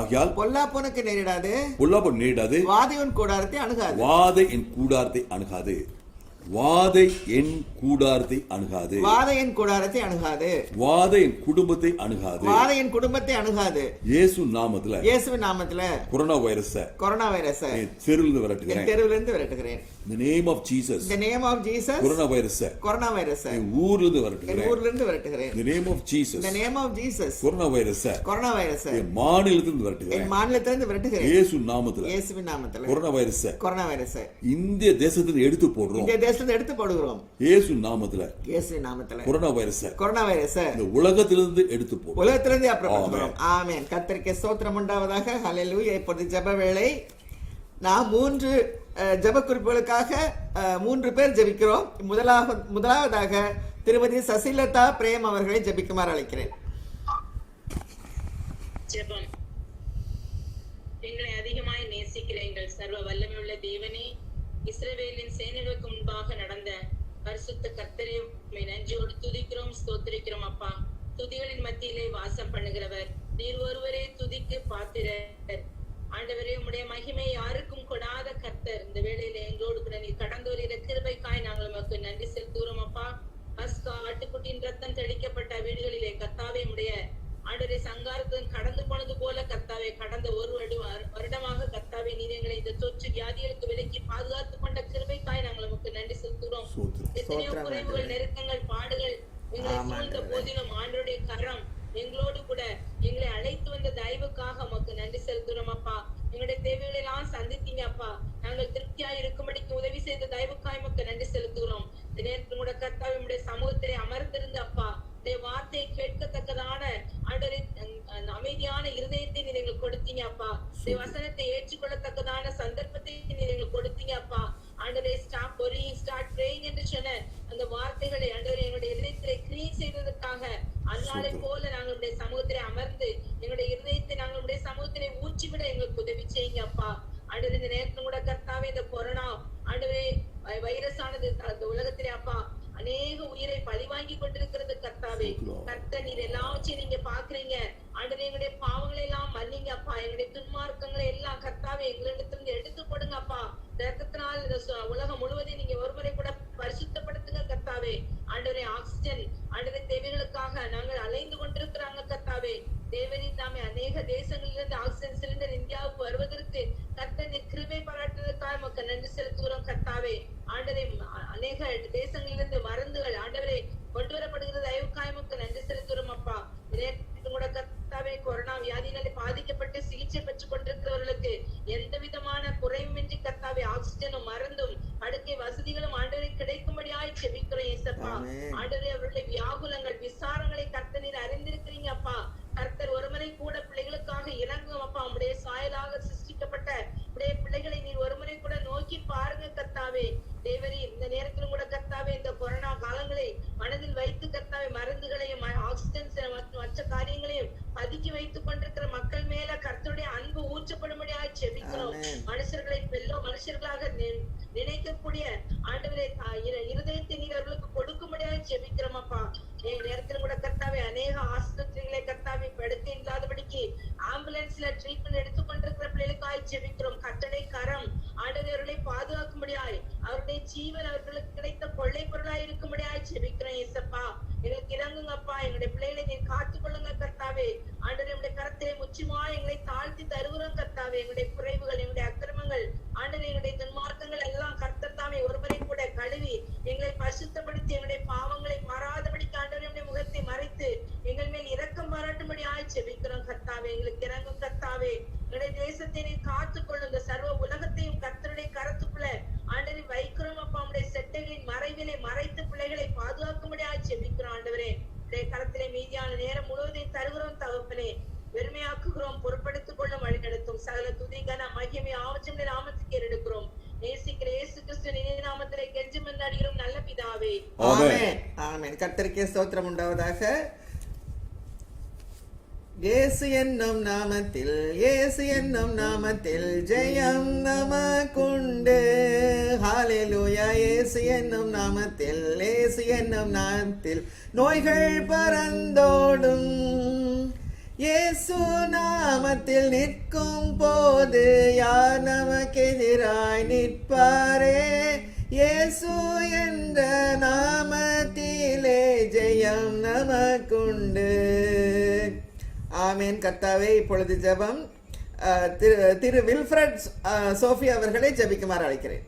ஆகையால் பொல்லாப்பு உனக்கு நேரிடாது, பொல்லாப்பு நேரிடாது, வாதை உன் கூடாரத்தை அணுகாது. வாதை என் கூடாரத்தை அணுகாது. வாதை என் கூடாரத்தை அணுகாது. வாதை என் கூடாரத்தை அணுகாது. வாதை என் குடும்பத்தை அணுகாது. வாதை என் குடும்பத்தை அணுகாது. இயேசு நாமத்துல, இயேசுவின் நாமத்துல கொரோனா வைரஸை தெருவிலிருந்து விரட்டுகிறேன். தெருவிலிருந்து விரட்டுகிறேன். In the name of Jesus. In the name of Jesus. Corona வைரஸை ஊர்ல இருந்து விரட்டுகிறேன். ஊர்ல இருந்து விரட்டுகிறேன். In the name of Jesus. In the name of Jesus. Corona வைரஸை மாநிலத்திலிருந்து விரட்டுகிறேன். என் மாநிலத்திலிருந்து விரட்டுகிறேன். இயேசு நாமத்துல, இயேசுவின் நாமத்துல கொரோனா வைரஸை இந்திய தேசத்துல எடுத்து போடுறோம். இந்திய தேசத்துல எடுத்து போடுகிறோம். இயேசு நாமத்துல, இயேசுவின் நாமத்துல கொரோனா வைரஸை இந்த உலகத்திலிருந்து எடுத்து போடுறோம். உலகத்திலிருந்து அப்புறப்படுத்துகிறோம். ஆமென். கர்த்தருக்கு ஸ்தோத்திரம் உண்டாவதாக. ஹல்லேலூயா. இப்பொழுது ஜெப வேளை. நாம் 3 ஜெப குறிப்புகளுக்காக 3 பேர் ஜெபிக்கிறோம். முதலாவதாக திருமதி சசிலதா பிரேம் அவர்களை ஜெபிக்குமாறு அழைக்கிறேன். ஜெபம். எங்களை அதிகமாய் நேசிக்கிற எங்கள் சர்வ வல்லமையுள்ள தேவனே, இஸ்ரவேலின் சேனைகளுக்கு முன்பாக நடந்த பரிசுத்த கர்த்தரே, உம்மை நன்றியோடு துதிக்கிறோம், ஸ்தோத்திரிக்கிறோம். அப்பா, துதிகளின் மத்தியிலே வாசம் பண்ணுகிறவர் நீர் ஒருவரே துதிக்கு பாத்திரர். ஆண்டவரே, உம்முடைய மகிமை யாருக்கும் கொடாத கர்த்தர், இந்த வேளையில எங்களோடு கூட நீர் கடந்து வருகிற கிருபைக்காய் நாங்கள் உமக்கு நன்றி செலுத்துகிறோம். அப்பா, பஸ்கா ஆட்டுக்குட்டியின் ரத்தம் தெளிக்கப்பட்ட வீடுகளிலே கர்த்தாவே, உம்முடைய ஆண்டவரே சங்காரத்துடன் கடந்து போனது போல கர்த்தாவே, கடந்த 1 வருடமாக கர்த்தாவே நீர் எங்களை இந்த தொற்று வியாதிகளுக்கு விலக்கி பாதுகாத்துக் கொண்ட கிருபைக்காய் நாங்கள் உமக்கு நன்றி செலுத்துகிறோம். எத்தனையோ குறைவுகள், நெருக்கங்கள், பாடுகள் எங்களை சூழ்ந்த போதிலும் ஆண்டவருடைய கரம் எங்களோடு கூட எங்களை அழைத்து வந்த தயவுக்காக உமக்கு நன்றி செலுத்துகிறோம். அப்பா, எங்களுடைய தேவைகளை எல்லாம் சந்தித்தீங்க. அப்பா, நாங்கள் திருப்தியா இருக்கும்படிக்கு உதவி செய்த தயவுக்காய் உமக்கு நன்றி செலுத்துகிறோம். இந்த நேரத்தில் கூட கர்த்தாவே உம்முடைய சமூகத்திலே அமர்ந்திருந்து அப்பா, வார்த்தையை கேட்கத்தக்கதான ஆண்டவரே அமைதியான இருதயத்தை நீர் எங்களுக்கு கொடுத்தீங்க. அப்பா, வசனத்தை ஏற்றுக்கொள்ளத்தக்கதான சந்தர்ப்பத்தை நீர் எங்களுக்கு கொடுத்தீங்க. அப்பா, ஆண்டவரே ஸ்டார்ட் பிரேயிங் என்று சொன்ன அந்த வார்த்தைகளை ஆண்டவரே எங்களுடைய இருதயத்திலே கிரியேட் செய்ததற்காக அந்நாளை போல நாங்கள் உடைய சமூகத்திலே அமர்ந்து எங்களுடைய இருதயத்தை நாங்கள் உடைய சமூகத்திலே ஊற்றிவிட எங்களுக்கு உதவி செய்யுங்க. அப்பா, ஆண்டவரே இந்த நேரத்தில் கூட கர்த்தாவே இந்த கொரோனா ஆண்டவரே வைரஸ் ஆனது அந்த உலகத்திலே அப்பா அநேக உயிரை பழி வாங்கி கொண்டிருக்கிறது. கர்த்தாவே, கர்த்தர் நீர் எல்லாவற்றையும் நீங்க பாக்குறீங்க. ஆண்டவரே, எங்களுடைய பாவங்களை எல்லாம் மன்னிங்க. அப்பா, எங்களுடைய துன்மார்க்கங்களை எல்லாம் கர்த்தாவே எங்களிடத்திலிருந்து எடுத்து போடுங்க. அப்பா, ரத்தத்தினால் இந்த உலகம் முழுவதையும் நீங்க ஒருமுறை கூட பரிசுத்தப்படுத்துங்க. கர்த்தாவே, ஆண்டவரே ஆக்சிஜன் ஆண்டவரே தேவைகளுக்காக நாங்கள் அலைந்து கொண்டிருக்கிறாங்க. கர்த்தாவே, தேவனின் நாமே அநேக தேசங்களிலிருந்து ஆக்சிஜன் சிலிண்டர் இந்தியாவுக்கு வருவதற்கு கர்த்தர் நீர் கிருபை பாராட்டுவதற்காக நமக்கு நன்றி செலுத்துகிறோம். கர்த்தாவே, ஆண்டவரே அநேக தேசங்களிலிருந்து மருந்துகள் ஆண்டவரே கொண்டு வரப்படுகிறது. தயவுக்காய் நமக்கு நன்றி செலுத்துகிறோம். அப்பா, கூட கர்த்தாவே கொரோனா வியாதியினாலே பாதிக்கப்பட்டு சிகிச்சை பெற்றுக் கொண்டிருக்கிறவர்களுக்கு எந்த விதமான குறைவுமின்றி கர்த்தாவே ஆக்சிஜனும் மருந்தும் படுக்கை வசதிகளும் ஆண்டவரை கிடைக்கும்படியாய் செபிக்கிறோம். ஏசப்பா, ஆண்டவரே அவர்களுடைய வியாகுலங்கள் விசாரங்களை கர்த்தர் நீர் அறிந்திருக்கிறீங்க. அப்பா, கர்த்தர் ஒருமுறை கூட பிள்ளைகளுக்காக இறங்கும். அப்பா, உம்முடைய சாயலாக சிருஷ்டிக்கப்பட்ட உடைய பிள்ளைகளை நீர் ஒருமுறை கூட நோக்கி பாருங்க. கர்த்தாவே, தேவரே இந்த நேரத்திலும் கூட கர்த்தாவே இந்த கொரோனா காலங்களை மனதில் வைத்து செபிக்கிறோம். ஆமென். மனுஷர்களை வெல்லும் மனுஷர்களாக நினைக்கக்கூடிய ஆண்டவரே இருதயத்தை நீர் அவர்களுக்கு கொடுக்கும்படியாக செபிக்கிறோம் அப்பா. நேரத்தில் கூட கர்த்தாவே அநேக ஆஸ்பத்திரிகளை கர்த்தாவே படுக்கை இல்லாதபடிக்கு ஆம்புலன்ஸ்ல ட்ரீட்மெண்ட் எடுத்துக்கொண்டிருக்கிற பிள்ளைகளுக்காய் செபிக்கிறோம். கட்டளை கரம் ஆண்டவர்களை பாதுகாக்கும்படியாய் அவருடைய ஜீவன் அவர்களுக்கு கிடைத்த கொள்ளை பொருளாய் இருக்கும்படியாய் செபிக்கிறோம். ஏசப்பா எங்களுக்கு இறங்குங்கப்பா. எங்களுடைய பிள்ளைகளை நீர் காத்துக்கொள்ளுங்க கர்த்தாவே. ஆண்டவரே உங்களுடைய கரத்திலே முச்சுமா எங்களை தாழ்த்தி தருகிறோம் கர்த்தாவே. எங்களுடைய குறைவுகள் எங்களுடைய அக்கிரமங்கள் ஆண்டவரே எங்களுடைய துன்மார்க்கங்கள் எல்லாம் கர்த்தர் தாமே ஒருவரை கூட கழுவி எங்களை பரிசுத்தப்படுத்தி எங்களுடைய பாவங்களை மாறாதபடிக்கு ஆண்டவருடைய முகத்தை மறைத்து எங்கள் மேல் இரக்கம் பாராட்டும்படியாய் செபிக்கிறோம் கர்த்தாவே. எங்களுக்கு இறங்கும் கர்த்தாவே. எங்களுடைய தேசத்தை நீர் காத்துக்கொள்ளுங்க. சர்வ உலகத்தையும் கர்த்தருடைய கரத்துக்குள்ள ஆண்டவரை வைக்கிறோம் அப்பா. உடைய செட்டைகளின் மறைவிலை மறைத்து பிள்ளைகளை பாதுகாக்கும்படியாய் செபிக்கிறோம் ஆண்டவரே. உடைய கரத்திலே மீதியான நேரம் முழுவதையும் தருகிறோம் தகப்பனே. வெறுமையாக்குகிறோம். பொறுப்படுத்திக் கொள்ளும் வழி நடத்தும். சகல துதிகன மகிமை ஆவச்சம் நாமத்துக்கு ஏறெடுக்கிறோம். நேசிக்கிற இயேசு கிறிஸ்து இனிய நாமத்திலே கெஞ்சி மன்றாடுகிறோம் நல்ல பிதாவே. ஆமென். ஆமென். கர்த்தருக்கே ஸ்தோத்திரம் உண்டாவதாக. இயேசு என்னும் நாமத்தில், இயேசு என்னும் நாமத்தில் ஜெயம் நமக்குண்டு. ஹல்லேலூயா. இயேசு என்னும் நாமத்தில், இயேசு என்னும் நாமத்தில் நோய்கள் பறந்தோடும். இயேசு நாமத்தில் நிற்கும் போது யார் நமக்கு எதிராய் நிற்பாரே? இயேசு என்ற நாமத்திலே ஜெயம் நமக்குண்டு. ஆமேன். கர்த்தாவே இப்பொழுது ஜெபம் திரு வில்ஃப்ரட் சோஃபியா அவர்களை ஜெபிக்குமாறு அழைக்கிறேன்.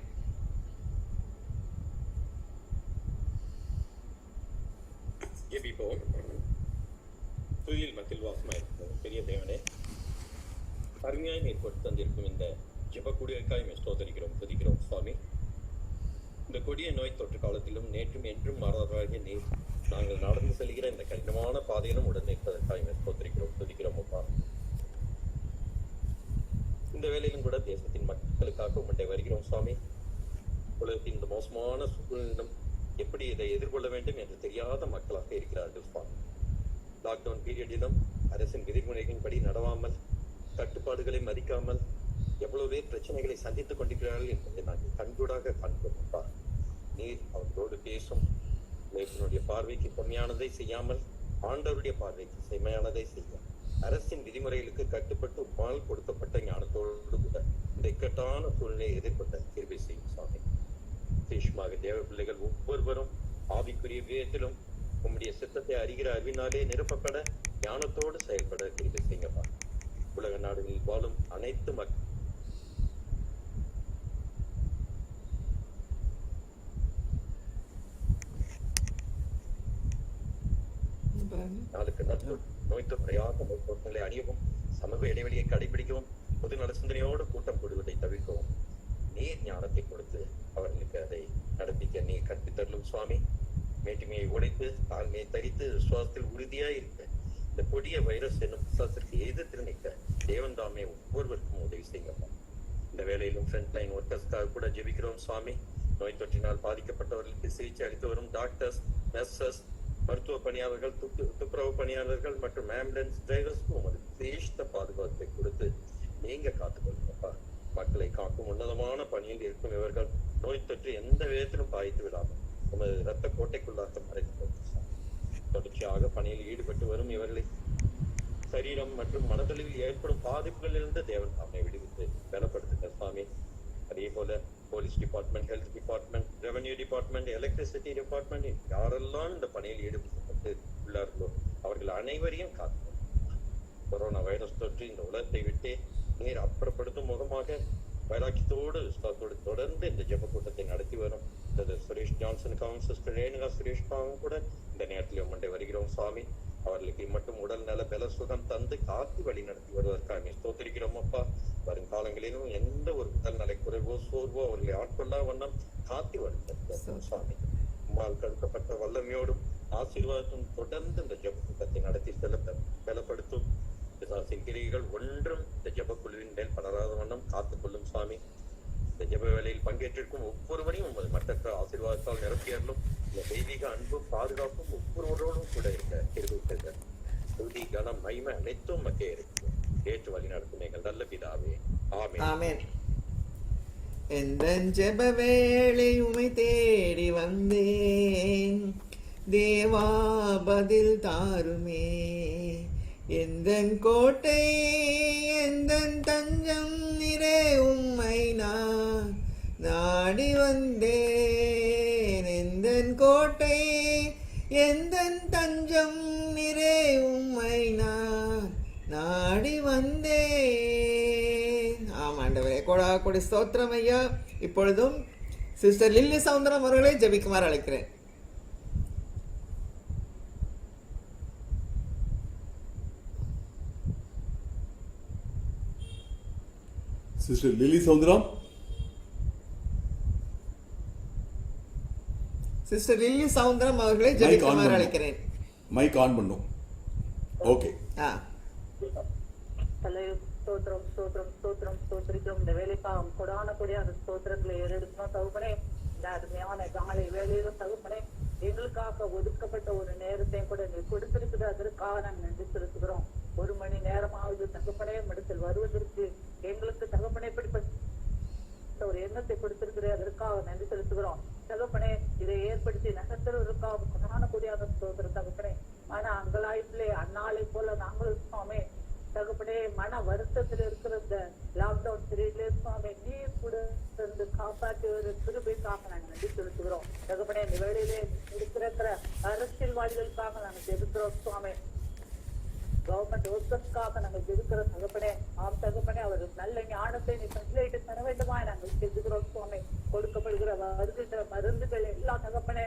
துயில் மத்தியில் வாசமாயிருக்கிற பெரிய தேவனே, அருமையாய் நீர் கொடுத்து தந்திருக்கும் இந்த ஜெபக்கூடியக்காய் ஸ்தோத்திரிக்கிறோம், துதிக்கிறோம் சுவாமி. இந்த கொடிய நோய் தொற்று காலத்திலும் நேற்றும் என்றும் மாறாதவராகிய நீர் நாங்கள் நடந்து செல்கிற இந்த கடினமான பாதையிலும் உடன் நிற்பதற்காய் ஸ்தோத்திரிக்கிறோம், துதிக்கிறோம் அப்பா. இந்த வேளையிலும் கூட தேசத்தின் மக்களுக்காக உம்முடைய வருகிறோம் சுவாமி. உலகத்தின் இந்த மோசமான சூழலிலும் எப்படி இதை எதிர்கொள்ள வேண்டும் என்று தெரியாத மக்களாக இருக்கிறார்கள் சுவாமி. லாக்டவுன் பீரியடிலும் அரசின் விதிமுறைகளின்படி நடவாமல், கட்டுப்பாடுகளை மதிக்காமல் எவ்வளவு பேர் பிரச்சனைகளை சந்தித்துக் கொண்டிருக்கிறார்கள் என்பதை நாங்கள் கண்கூடாக காண்கிறோம். நீர் அவர்களோடு பேசும். உலகத்தினுடைய பார்வைக்கு செம்மையானதை செய்யாமல் ஆண்டவருடைய பார்வைக்கு செம்மையானதை செய்ய அரசின் விதிமுறைகளுக்கு கட்டுப்பட்டு உம்மால் கொடுக்கப்பட்ட ஞானத்தோடு கூட இந்த இக்கட்டான சூழ்நிலையை எதிர்கொண்ட கிருபை செய்யும் சுவாமி. விசேஷமாக தேவ பிள்ளைகள் ஒவ்வொருவரும் ஆவிக்குரிய விதத்திலும் உம்முடைய சித்தத்தை அறிகிற அறிவினாலே நிரப்பப்பட ஞானத்தோடு செயல்பட கிருபை செய்யுங்கப்பா. உலக நாடுகளில் வாழும் அனைத்து நாளுக்கு நாள் நோய் தொற்றையாக நோய்த்தொற்றுகளை அணியவும், சமூக இடைவெளியை கடைபிடிக்கவும், பொது நல சிந்தனையோடு கூட்டம் கூடுவதை தவிர்க்கவும் நீர் ஞானத்தை கொடுத்து அவர்களுக்கு அதை நடப்பிக்க நீர் கற்பித்தருளும் சுவாமி. மேட்டுமையை உடைத்து தாழ்மையை தரித்து விசுவாசத்தில் உறுதியாய் இருக்க இந்த கொடிய வைரஸ் என்னும் விசுவாசத்திற்கு எதிர்த்து நிற்க தேவன் தாமே ஒவ்வொருவருக்கும் உதவி செய்யுங்கப்பா. இந்த வேளையிலும் ஃப்ரண்ட் லைன் ஒர்க்கர்ஸ்க்காக கூட ஜெபிக்கிறோம் சுவாமி. நோய் தொற்றினால் பாதிக்கப்பட்டவர்களுக்கு சிகிச்சை அளித்து வரும் டாக்டர்ஸ், நர்சஸ், மருத்துவ பணியாளர்கள், துப்புரவு பணியாளர்கள் மற்றும் ஆம்புலன்ஸ் டிரைவர்ஸ்க்கும் உமது விசேஷ பாதுகாப்பை கொடுத்து நீங்க காத்துக்கொள்ளுங்கப்பா. மக்களை காக்கும் உன்னதமான பணியில் இருக்கும் இவர்கள் நோய் தொற்று எந்த விதத்திலும் பாதித்து விடாமல் உமது இரத்த கோட்டைக்குள்ளாக மறைத்து தொடர்ச்சியாக பணியில் ஈடுபட்டு வரும் இவர்களை சரீரம் மற்றும் மனதளவில் ஏற்படும் பாதிப்புகளிலிருந்து தேவன் தாமே விடுவித்து பலப்படுத்துங்க சுவாமி. அதே போல police department, health department, revenue department, electricity department யாரெல்லாம் இந்த பணியில் ஈடுபட்டு உள்ளார்களோ அவர்கள் அனைவரையும் காத்து கொரோனா வைரஸ் தொற்று இந்த உலகத்தை விட்டு நீர் அப்புறப்படுத்தும் முகமாக வைராக்கியத்தோடு விசுவாசத்தோடு தொடர்ந்து இந்த ஜெப கூட்டத்தை நடத்தி வரும் சுரேஷ் ஜான்சனுக்காகவும் சிஸ்டர் ரேணுகா சுரேஷ்காகவும் கூட இந்த நேரத்தில் உம்மண்டை வருகிறோம் சுவாமி. அவர்களுக்கு மட்டும் உடல் நல பல சுகம் தந்து காத்து வழி நடத்தி வருவதற்காக ஸ்தோத்திரிக்கிறோம் அப்பா. வருங்காலங்களிலும் எந்த ஒரு உடல் நலை குறைவோ சோர்வோ அவர்களை ஆட்கொள்ளா வண்ணம் காத்தி வருகிறோம் சுவாமி. உம்மால் கடுக்கப்பட்ட வல்லமையோடும் ஆசீர்வாதத்தும் தொடர்ந்து இந்த ஜெப கூட்டத்தை நடத்தி செல்ல பலப்படுத்தும். பிசாசின் கிரிகள் ஒன்றும் இந்த ஜெப குழுவின் மேல் பலராத வண்ணம் காத்துக் கொள்ளும் சுவாமி. இந்த ஜெப வேலையில் பங்கேற்றிருக்கும் ஒவ்வொருவரையும் உமது மற்றற்ற ஆசீர்வாதத்தால் நிரப்பியர்களும் இந்த தெய்வீக அன்பும் பாதுகாப்பும் ஒவ்வொருவரோடும் கூட இருக்க கிருபை கனம் மகிமை அனைத்தும் மக்கே இருக்கு ஏற்று வழி நடத்தும் எங்கள் நல்ல பிதாவே. ஆமென். ஆமென். எந்தன் ஜெப வேளை உமை தேடி வந்தேன், தேவா பதில் தாருமே. எந்தன் கோட்டை எந்தன் தஞ்சம் நிறை உம்மை நான் நாடி வந்தேன். எந்தன் கோட்டை எந்தன் தஞ்சம் நிறை உம்மை நான் நாடி வந்தேன். ஆமாண்டவரே, கொடா கொடி ஸ்தோத்திரம் ஐயா. இப்பொழுதும் சிஸ்டர் லில்லி சவுந்தரம் அவர்களை ஜெபிக்குமாறு அழைக்கிறேன். Sister Lily Soundaram. Sister Lily Soundaram அவர்களை ஜெபிக்குமாறு அழைக்கிறேன். மைக் ஆன் பண்ணும். ஓகே. ஸ்தோத்திரம் ஸ்தோத்திரம் ஸ்தோத்திரம் ஸ்தோத்திரிக்கிறோம். இந்த வேலைக்காக கொடான கொடிய அந்த ஸ்தோத்திரங்களை ஏறெடுக்கணும் தகுப்பனே. இந்த அருமையான காலை வேலையில தகுப்பனே எங்களுக்காக ஒதுக்கப்பட்ட ஒரு நேரத்தையும் கூட நீ கொடுத்திருக்குது. அதற்காக நாங்கள் நன்றி செலுத்துகிறோம். 1 மணி நேரமாவது தகுப்பனே இடத்தில் வருவதற்கு எங்களுக்கு தகுப்பனே இப்படிப்பட்ட ஒரு எண்ணத்தை கொடுத்திருக்கிறேன். அதற்காக நன்றி செலுத்துகிறோம் தகப்பனே. இதை ஏற்படுத்தி நகர்த்துவதற்காக கொடான கொடிய அந்த ஸ்தோத்திரம் தகப்பனே. ஆனா அங்கலாய்ப்பிலே அந்நாளை போல நாங்களும் சுவாமி தகப்பனே மன வருத்தத்தில் இருக்கிற இந்த லாக்டவுன் பீரியட்ல சுவாமி நீர் கூட இருந்து காப்பாற்றி ஒரு கிருபைக்காக நாங்கள் நன்றி செலுத்துகிறோம் தகப்பனே. இந்த வேளையிலே இருக்கிற அரசியல்வாதிகளுக்காக நாங்கள் ஜெபிக்கிறோம் சுவாமி. கவர்மெண்ட் ஒர்க்கர்ஸ்க்காக நாங்கள் ஜெபிக்கிற தகப்பனே. ஆம் தகப்பனே, அவர் நல்ல ஞானத்தை நீ கட்டளையிட்டு தர வேண்டுமா நாங்கள் ஜெபிக்கிறோம் சுவாமி. கொடுக்கப்படுகிற வருகின்ற மருந்துகள் எல்லா தகப்பனே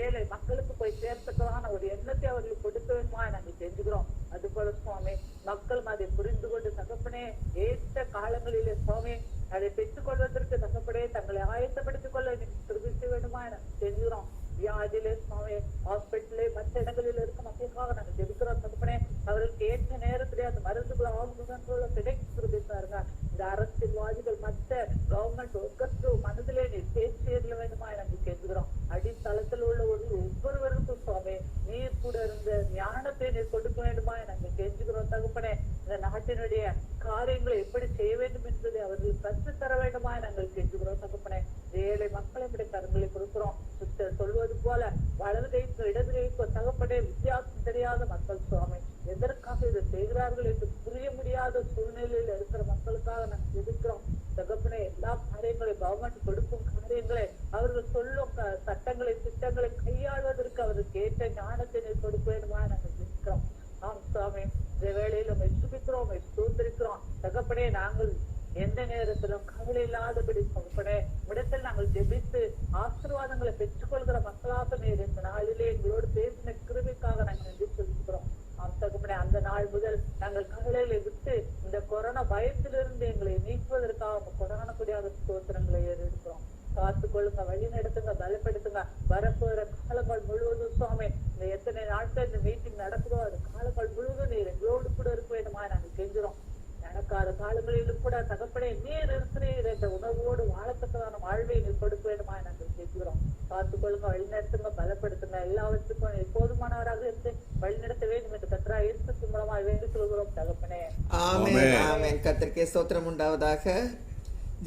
ஏழை மக்களுக்கு போய் சேர்த்துக்கலான ஒரு எண்ணத்தை அவர்களுக்கு கொடுக்க வேண்டுமா நாங்கள் செஞ்சுக்கிறோம். அது போல சுவாமி மக்கள் அதை புரிந்து கொண்டு தகப்பனே ஏற்ற காலங்களிலே சுவாமி அதை பெற்றுக் கொள்வதற்கு தகப்பனே தங்களை ஆயத்தப்படுத்திக் கொள்ள திருவிக்க வேண்டுமா நாங்கள் செஞ்சுக்கிறோம். வியாதியிலே சுவாமி ஹாஸ்பிட்டலே மற்ற இடங்களில் இருக்க மக்களுக்காக நாங்கள் ஜெபிக்கிறோம் தகப்பனே. அவர்களுக்கு ஏற்ற நேரத்திலே அந்த மருந்துகள் ஆகுதுன்னு கிடைத்திருக்காருங்க. இந்த அரசியல்வாதிகள் மற்ற கவர்மெண்ட் ஒர்க்கர்ஸ் மனதிலே நீ பேசியதில் வேண்டுமா நாங்கள் கேட்கிறோம். அடித்தளத்தில் உள்ள ஒவ்வொருவருக்கும் சுவாமி நீர் கூட இருந்த ஞானத்தை நீர் கொடுக்க வேண்டுமா நாங்கள் கெஞ்சுகிறோம் தகப்பனே. இந்த நாட்டினுடைய காரியங்களை எப்படி செய்ய வேண்டும் என்பதை அவர்கள் கற்றுத் தர வேண்டுமா நாங்கள் கெஞ்சுகிறோம் தகப்பனே. ஏழை மக்களை இப்படி கருங்களை கொடுக்கிறோம். சொல்வது போல வலது கைக்கு இடது கைக்கு தகப்பனே வித்தியாசம் தெரியாத மக்கள் சுவாமி எதற்காக இதை செய்கிறார்கள் என்று புரிய முடியாத சூழ்நிலையில் இருக்கிற மக்களுக்காக நாங்கள் எதிர்க்கிறோம் தகப்பனே. எல்லா காரியங்களையும் கவர்மெண்ட் கொடுக்கும் காரியங்களை அவர்கள் சொல்லும் சட்டங்களை திட்டங்களை கையாளுவதற்கு அவருக்கு ஏற்ற ஞானத்தை கொடுக்க வேண்டுமா நாங்கள் எதிர்க்கிறோம். ஆம் சுவாமி, இந்த வேளையில் நம்ம சுபிக்கிறோம் ஸ்தோத்திரிக்கிறோம் தகப்பனே. நாங்கள் எந்த நேரத்திலும் கவலை இல்லாதபடி தகப்பனே இடத்தில் நாங்கள் ஜெபித்து ஆசீர்வாதங்களை பெற்றுக்கொள்கிற மக்களாக நீர் இந்த நாளிலே எங்களோடு பேசின கிருபைக்காக நாங்கள் நன்றி செலுத்துகிறோம். தகப்பனே, அந்த நாள் முதல் நாங்கள் கவலையில விட்டு இந்த கொரோனா பயத்திலிருந்து எங்களை நீக்குவதற்காக கொரோனா கூடிய ஸ்தோத்திரங்களை ஏறெடுக்கிறோம். காத்துக் கொள்ளுங்க, வழி நடத்துங்க, பலப்படுத்துங்க. வரப்போகிற காலங்கள் முழுவதும் சுவாமி இந்த எத்தனை நாட்கள் இந்த மீட்டிங் நடக்குதோ அது காலங்கள் முழுவதும் நீர் எங்களோடு கூட இருக்க வேண்டுமா நாங்கள் கெஞ்சுறோம். நடக்காத காலங்களிலும் கூட தகப்பனே நீர் இருக்கிறீர் என்ற உணர்வோடு வாழத்தக்கதான வாழ்வை நீர் கொடுக்க வேண்டுமா நாங்கள் கேட்கிறோம். காத்துக் கொள்ளுங்க, வழிநடத்துங்க, பலப்படுத்துங்க. எல்லாவற்றுக்கும் போதுமானவராக இருந்து வழிநடத்த வேண்டும் என்று கர்த்தராகிய இயேசு மூலமாக வேண்டிக் கொள்கிறோம் தகப்பனே. ஆமென் ஆமென். கர்த்தருக்கே ஸ்தோத்திரம் உண்டாவதாக.